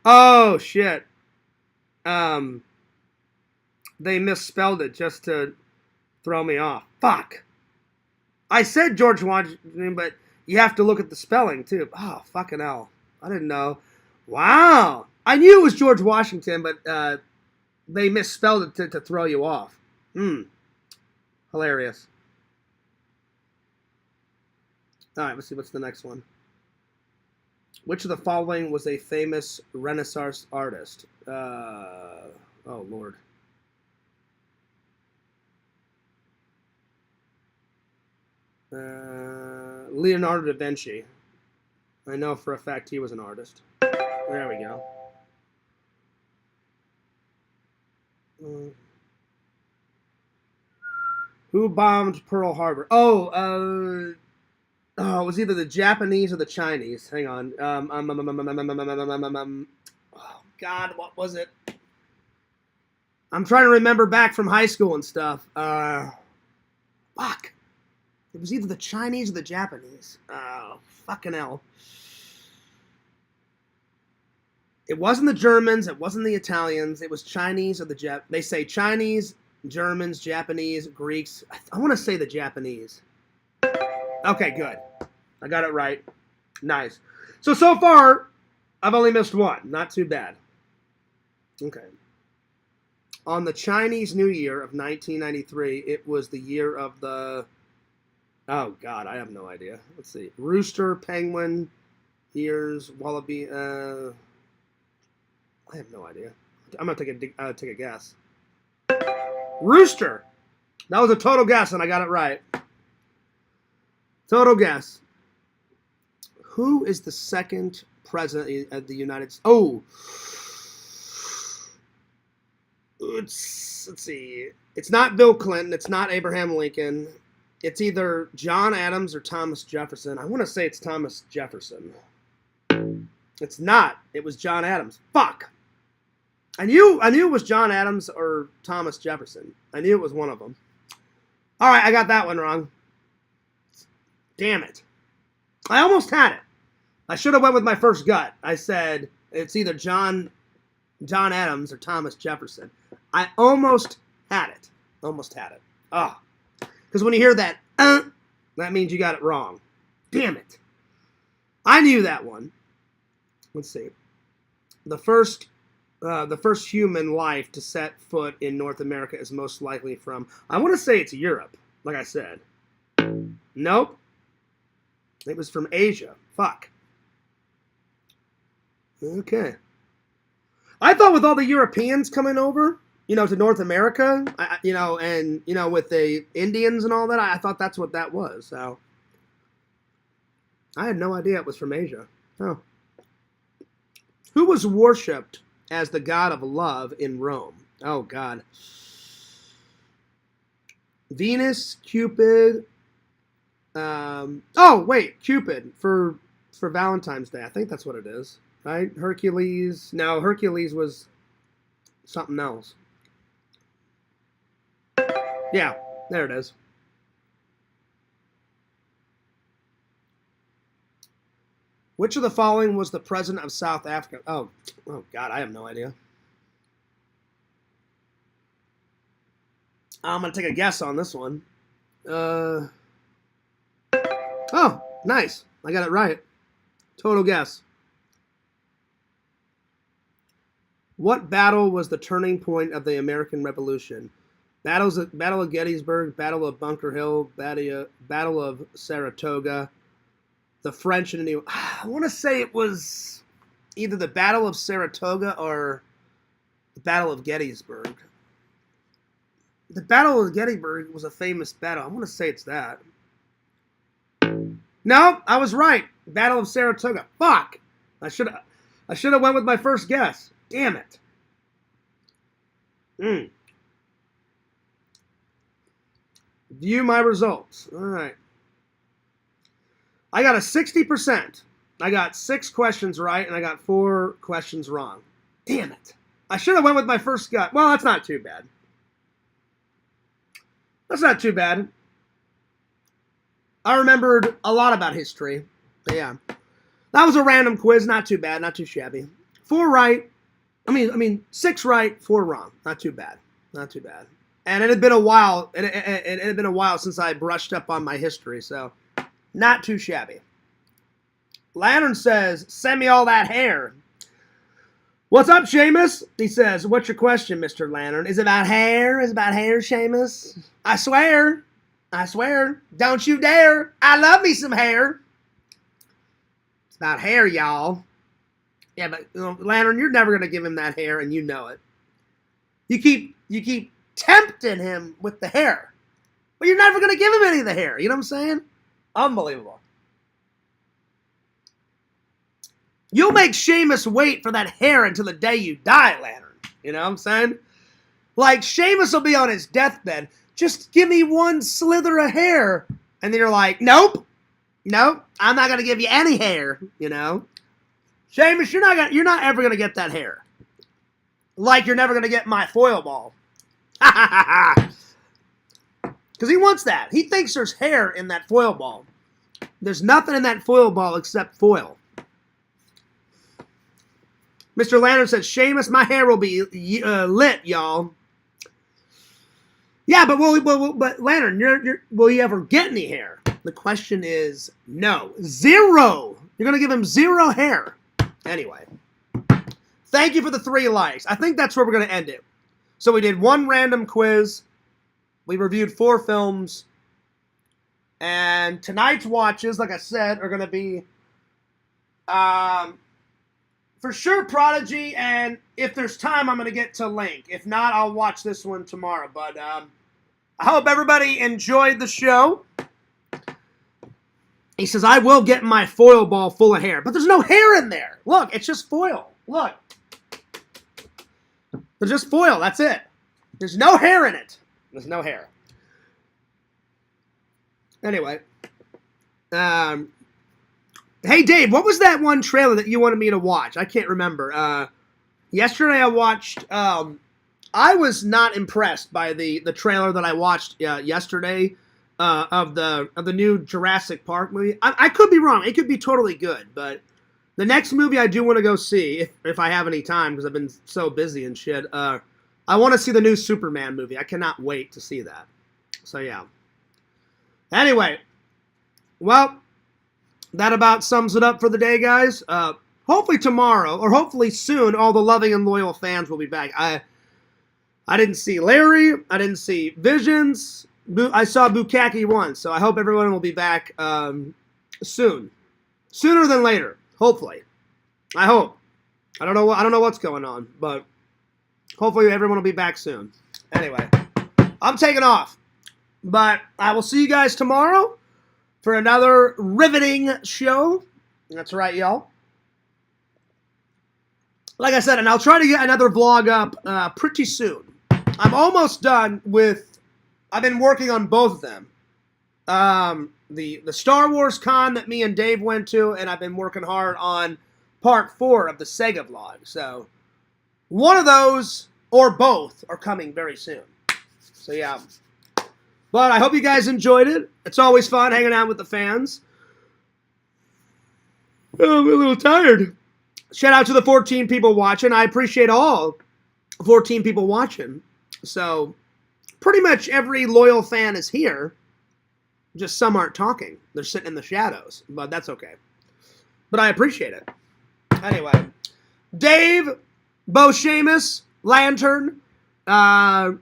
Oh, shit. They misspelled it just to throw me off. Fuck. I said George Washington, but you have to look at the spelling, too. Oh, fucking hell. I didn't know. Wow. I knew it was George Washington, but they misspelled it to throw you off. Hilarious. All right, let's see. What's the next one? Which of the following was a famous Renaissance artist? Oh, Lord. Leonardo da Vinci. I know for a fact he was an artist. There we go. Who bombed Pearl Harbor? Oh, it was either the Japanese or the Chinese. Hang on. Oh, God, what was it? I'm trying to remember back from high school and stuff. Fuck. It was either the Chinese or the Japanese. Oh, fucking hell. It wasn't the Germans. It wasn't the Italians. It was Chinese or the Jap. They say Chinese, Germans, Japanese, Greeks. I want to say the Japanese. Okay, good. I got it right. Nice. So far, I've only missed one. Not too bad. Okay. On the Chinese New Year of 1993, it was the year of the... Oh, God, I have no idea. Let's see. Rooster, penguin, ears, wallaby. I have no idea. I'm going to take a guess. Rooster! That was a total guess, and I got it right. Total guess. Who is the second president of the United States? Oh! Let's see. It's not Bill Clinton. It's not Abraham Lincoln. It's either John Adams or Thomas Jefferson. I want to say it's Thomas Jefferson. It's not. It was John Adams. Fuck. I knew it was John Adams or Thomas Jefferson. I knew it was one of them. All right, I got that one wrong. Damn it. I almost had it. I should have went with my first gut. I said it's either John Adams or Thomas Jefferson. I almost had it. Almost had it. Oh. Because when you hear that, that means you got it wrong. Damn it. I knew that one. Let's see. The first human life to set foot in North America is most likely from, I want to say it's Europe, like I said. Nope. It was from Asia. Fuck. Okay. I thought with all the Europeans coming over, to North America, with the Indians and all that, I thought that's what that was. So I had no idea it was from Asia. Oh. Who was worshipped as the god of love in Rome? Oh, God. Venus, Cupid. Cupid for Valentine's Day. I think that's what it is, right? Hercules. No, Hercules was something else. Yeah, there it is. Which of the following was the president of South Africa? Oh God, I have no idea. I'm going to take a guess on this one. Oh, nice. I got it right. Total guess. What battle was the turning point of the American Revolution? Battle of Gettysburg, Battle of Bunker Hill, Battle of Saratoga, the French and Indian. I want to say it was either the Battle of Saratoga or the Battle of Gettysburg. The Battle of Gettysburg was a famous battle. I want to say it's that. No, I was right. Battle of Saratoga. Fuck. I should have went with my first guess. Damn it. View my results. All right. I got a 60%. I got 6 questions right, and I got 4 questions wrong. Damn it. I should have went with my first gut. Well, that's not too bad. That's not too bad. I remembered a lot about history. But yeah. That was a random quiz. Not too bad. Not too shabby. 4 right. I mean, 6 right, 4 wrong. Not too bad. Not too bad. And it had been a while. It had been a while since I brushed up on my history, so not too shabby. Lantern says, "Send me all that hair." What's up, Seamus? He says, "What's your question, Mr. Lantern? Is it about hair? Is it about hair, Seamus?" I swear. Don't you dare. I love me some hair. It's about hair, y'all. Yeah, but Lantern, you're never gonna give him that hair, and you know it. You keep tempting him with the hair, but you're never gonna give him any of the hair. You know what I'm saying? Unbelievable. You'll make Seamus wait for that hair until the day you die, Lantern. You know what I'm saying? Like, Seamus will be on his deathbed. Just give me one slither of hair. And then you're like, nope, I'm not going to give you any hair, you know? Seamus, you're not ever going to get that hair. Like you're never going to get my foil ball. Because he wants that. He thinks there's hair in that foil ball. There's nothing in that foil ball except foil. Mr. Lantern says, "Seamus, my hair will be lit, y'all." Yeah, but but Lantern, will you ever get any hair? The question is no. 0. You're gonna give him 0 hair. Anyway, thank you for the 3 likes. I think that's where we're gonna end it. So we did 1 random quiz. We reviewed 4 films, and tonight's watches, like I said, are gonna be for sure Prodigy, and if there's time, I'm going to get to Link. If not, I'll watch this one tomorrow. But I hope everybody enjoyed the show. He says, "I will get my foil ball full of hair." But there's no hair in there. Look, it's just foil. Look. There's just foil. That's it. There's no hair in it. There's no hair. Anyway. Hey, Dave, what was that one trailer that you wanted me to watch? I can't remember. Yesterday I watched... I was not impressed by the trailer that I watched yesterday of the new Jurassic Park movie. I could be wrong. It could be totally good, but the next movie I do want to go see, if I have any time, because I've been so busy and shit, I want to see the new Superman movie. I cannot wait to see that. So, yeah. Anyway, well... that about sums it up for the day, guys. Hopefully tomorrow, or hopefully soon, all the loving and loyal fans will be back. I didn't see Larry. I didn't see Visions. I saw Bukkake once, so I hope everyone will be back soon. Sooner than later, hopefully. I hope. I don't know what's going on, but hopefully everyone will be back soon. Anyway, I'm taking off. But I will see you guys tomorrow for another riveting show. That's right, y'all. Like I said, and I'll try to get another vlog up pretty soon. I'm almost done with... I've been working on both of them. The Star Wars con that me and Dave went to, and I've been working hard on part 4 of the Sega vlog. So, one of those, or both, are coming very soon. So, yeah. But I hope you guys enjoyed it. It's always fun hanging out with the fans. Oh, I'm a little tired. Shout out to the 14 people watching. I appreciate all 14 people watching. So, pretty much every loyal fan is here. Just some aren't talking. They're sitting in the shadows. But that's okay. But I appreciate it. Anyway. Dave, Bo Seamus, Lantern, Bukkake,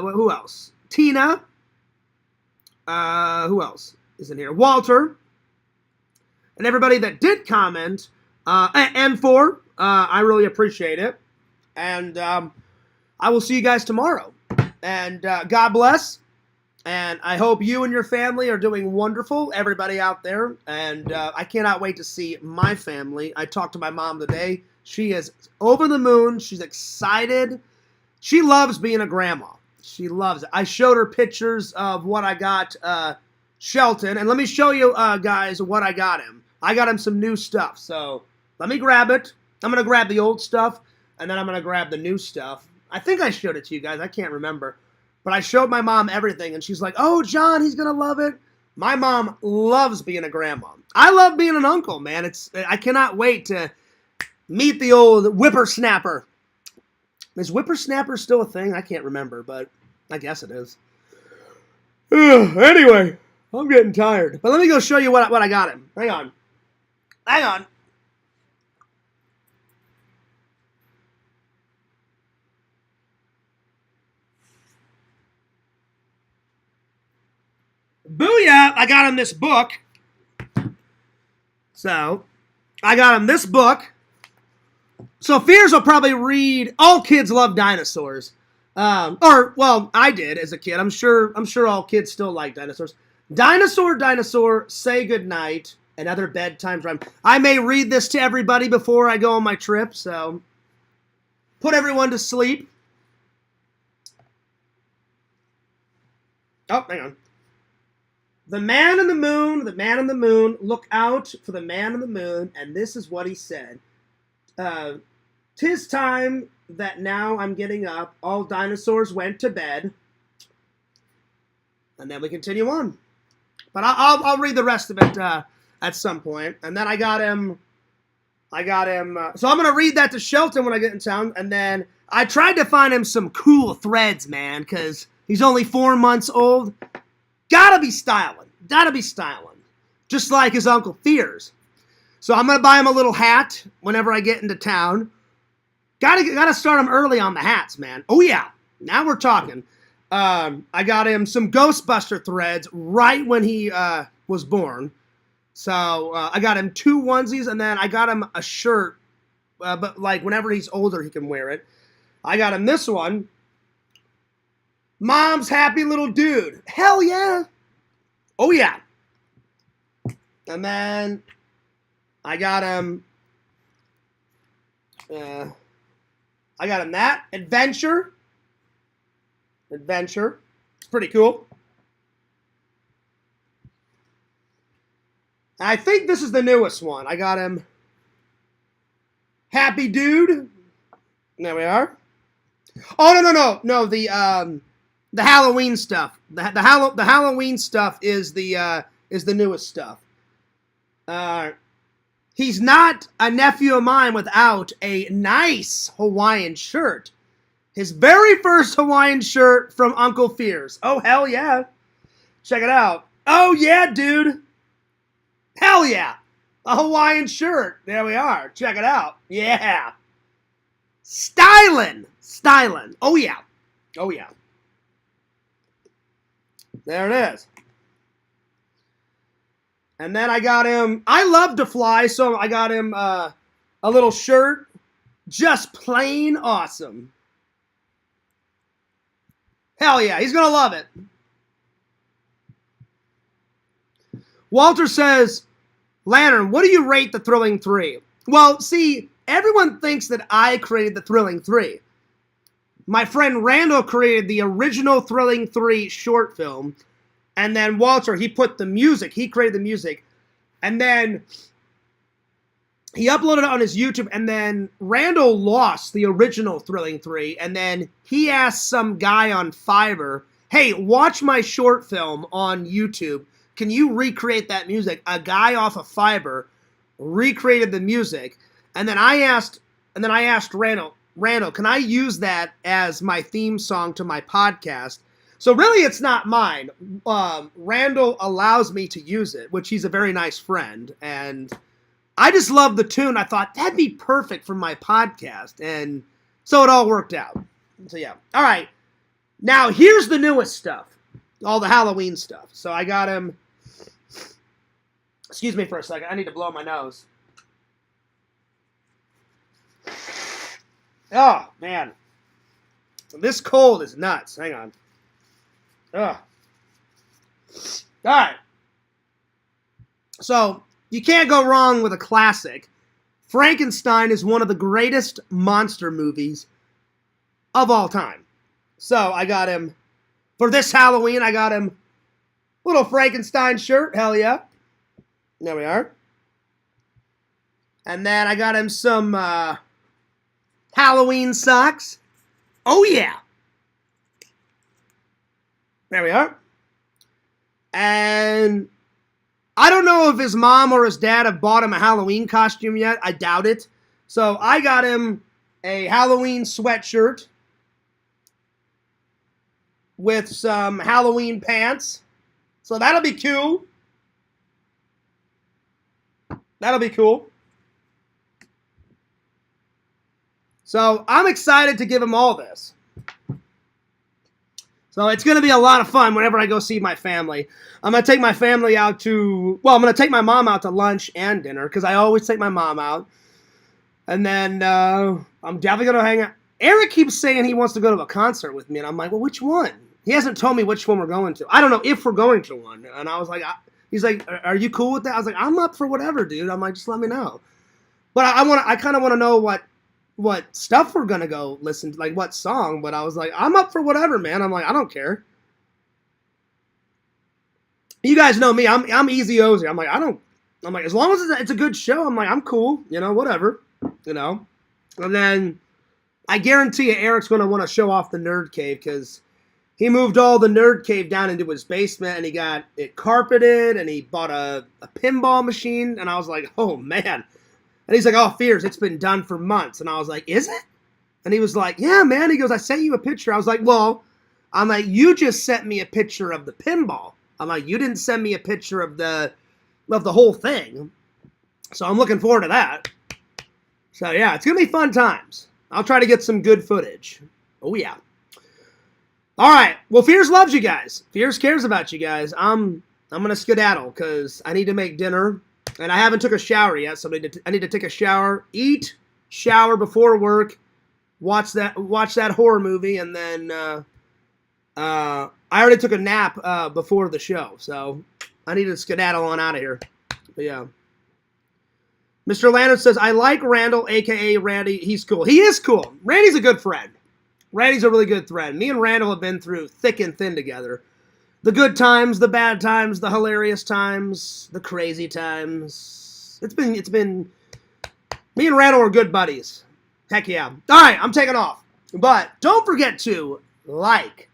who else? Tina. Who else is in here? Walter. And everybody that did comment. And for. I really appreciate it. And I will see you guys tomorrow. And God bless. And I hope you and your family are doing wonderful, everybody out there. And I cannot wait to see my family. I talked to my mom today. She is over the moon. She's excited. She loves being a grandma. She loves it. I showed her pictures of what I got Shelton. And let me show you, guys, what I got him. I got him some new stuff. So let me grab it. I'm going to grab the old stuff, and then I'm going to grab the new stuff. I think I showed it to you guys. I can't remember. But I showed my mom everything, and she's like, oh, John, he's going to love it. My mom loves being a grandma. I love being an uncle, man. I cannot wait to meet the old whippersnapper. Is whippersnapper still a thing? I can't remember, but I guess it is. Anyway, I'm getting tired. But let me go show you what I got him. Hang on. Hang on. Booyah! I got him this book. So, I got him this book. So, Fears will probably read. All kids love dinosaurs. Well, I did as a kid. I'm sure all kids still like dinosaurs. Dinosaur, say goodnight. And other bedtime rhyme. I may read this to everybody before I go on my trip. So, put everyone to sleep. Oh, hang on. The man in the moon, look out for the man in the moon, and this is what he said. 'Tis time that now I'm getting up, all dinosaurs went to bed. And then we continue on. But I'll read the rest of it at some point. And then I got him, so I'm going to read that to Shelton when I get in town, and then I tried to find him some cool threads, man, because he's only 4 months old. Gotta be styling. Just like his Uncle Fears. So I'm going to buy him a little hat whenever I get into town. Gotta start him early on the hats, man. Oh, yeah. Now we're talking. I got him some Ghostbuster threads right when he was born. So I got him 2 onesies, and then I got him a shirt. But like whenever he's older, he can wear it. I got him this one. Mom's happy little dude. Hell yeah. Oh, yeah. And then I got him that. Adventure. It's pretty cool. I think this is the newest one. I got him Happy Dude. There we are. Oh, no. The Halloween stuff. The Halloween stuff is the newest stuff. He's not a nephew of mine without a nice Hawaiian shirt. His very first Hawaiian shirt from Uncle Fears. Oh, hell yeah. Check it out. Oh, yeah, dude. Hell yeah. A Hawaiian shirt. There we are. Check it out. Yeah. Stylin'. Oh, yeah. There it is. And then I got him, I love to fly, so I got him a little shirt. Just plain awesome. Hell yeah, he's going to love it. Walter says, Lantern, what do you rate the Thrilling 3? Well, see, everyone thinks that I created the Thrilling 3. My friend Randall created the original Thrilling 3 short film. And then Walter, he put the music. He created the music. And then he uploaded it on his YouTube. And then Randall lost the original Thrilling 3. And then he asked some guy on Fiverr, hey, watch my short film on YouTube. Can you recreate that music? A guy off of Fiverr recreated the music. And then I asked Randall, can I use that as my theme song to my podcast? So really, it's not mine. Randall allows me to use it, which he's a very nice friend. And I just love the tune. I thought that'd be perfect for my podcast. And so it all worked out. So yeah. All right. Now here's the newest stuff. All the Halloween stuff. So I got him. Excuse me for a second. I need to blow my nose. Oh, man. This cold is nuts. Hang on. Ugh. All right. So, you can't go wrong with a classic. Frankenstein is one of the greatest monster movies of all time. So, I got him, for this Halloween, I got him a little Frankenstein shirt. Hell yeah. There we are. And then I got him some Halloween socks. Oh, yeah. There we are. And I don't know if his mom or his dad have bought him a Halloween costume yet. I doubt it. So I got him a Halloween sweatshirt with some Halloween pants. So that'll be cool. That'll be cool. So I'm excited to give him all this. So it's going to be a lot of fun whenever I go see my family. I'm going to take my family out to, well, I'm going to take my mom out to lunch and dinner because I always take my mom out. And then I'm definitely going to hang out. Eric keeps saying he wants to go to a concert with me. And I'm like, well, which one? He hasn't told me which one we're going to. I don't know if we're going to one. And I was like, he's like, are you cool with that? I was like, I'm up for whatever, dude. I'm like, just let me know. But I kind of want to know what stuff we're gonna go listen to, like what song, but I was like, I'm up for whatever, man. I'm like, I don't care. You guys know me, I'm easy Ozy. I'm like, as long as it's a good show, I'm like, I'm cool, whatever, And then I guarantee you Eric's gonna want to show off the Nerd Cave because he moved all the Nerd Cave down into his basement and he got it carpeted and he bought a pinball machine, and I was like, oh man. And he's like, oh, Fears, it's been done for months. And I was like, is it? And he was like, yeah, man. He goes, I sent you a picture. I was like, well, you just sent me a picture of the pinball. I'm like, you didn't send me a picture of the whole thing. So I'm looking forward to that. So, yeah, it's going to be fun times. I'll try to get some good footage. Oh, yeah. All right. Well, Fears loves you guys. Fears cares about you guys. I'm going to skedaddle because I need to make dinner. And I haven't took a shower yet, so I need to take a shower, eat, shower before work, watch that horror movie, and then I already took a nap before the show, so I need to skedaddle on out of here. But yeah. Mr. Landon says, I like Randall, a.k.a. Randy. He's cool. He is cool. Randy's a good friend. Randy's a really good friend. Me and Randall have been through thick and thin together. The good times, the bad times, the hilarious times, the crazy times. It's been, me and Randall are good buddies. Heck yeah. All right, I'm taking off. But don't forget to like,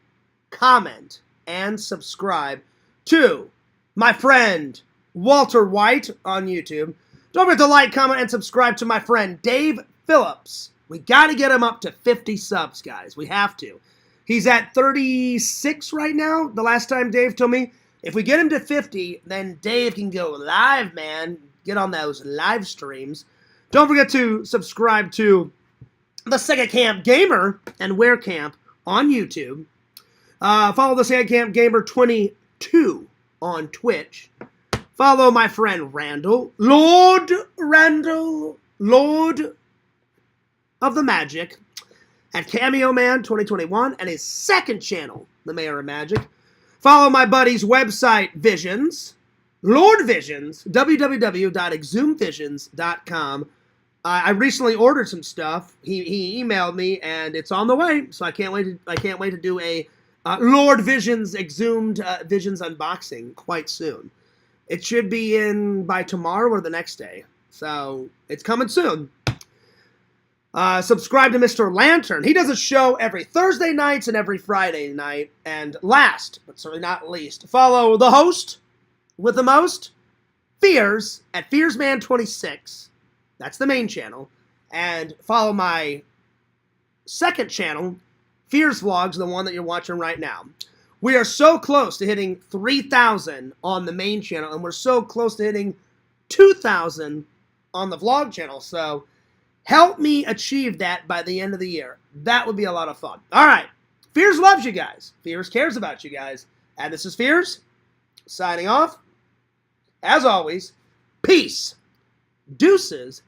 comment, and subscribe to my friend Walter White on YouTube. Don't forget to like, comment, and subscribe to my friend Dave Phillips. We got to get him up to 50 subs, guys. We have to. He's at 36 right now, the last time Dave told me. If we get him to 50, then Dave can go live, man. Get on those live streams. Don't forget to subscribe to the Sega Camp Gamer and Wear Camp on YouTube. Follow the Sega Camp Gamer 22 on Twitch. Follow my friend Randall, Lord of the Magic, at Cameo Man 2021 and his second channel, The Mayor of Magic. Follow my buddy's website, Visions, Lord Visions, www.exhumvisions.com. I recently ordered some stuff. He emailed me and it's on the way, so I can't wait to do a Lord Visions Exhumed Visions unboxing quite soon. It should be in by tomorrow or the next day, so it's coming soon. Subscribe to Mr. Lantern. He does a show every Thursday nights and every Friday night. And last, but certainly not least, follow the host with the most, Fears, at FearsMan26. That's the main channel. And follow my second channel, Fears Vlogs, the one that you're watching right now. We are so close to hitting 3,000 on the main channel, and we're so close to hitting 2,000 on the vlog channel. So help me achieve that by the end of the year. That would be a lot of fun. All right. Fears loves you guys. Fears cares about you guys. And this is Fears, signing off. As always, peace, deuces,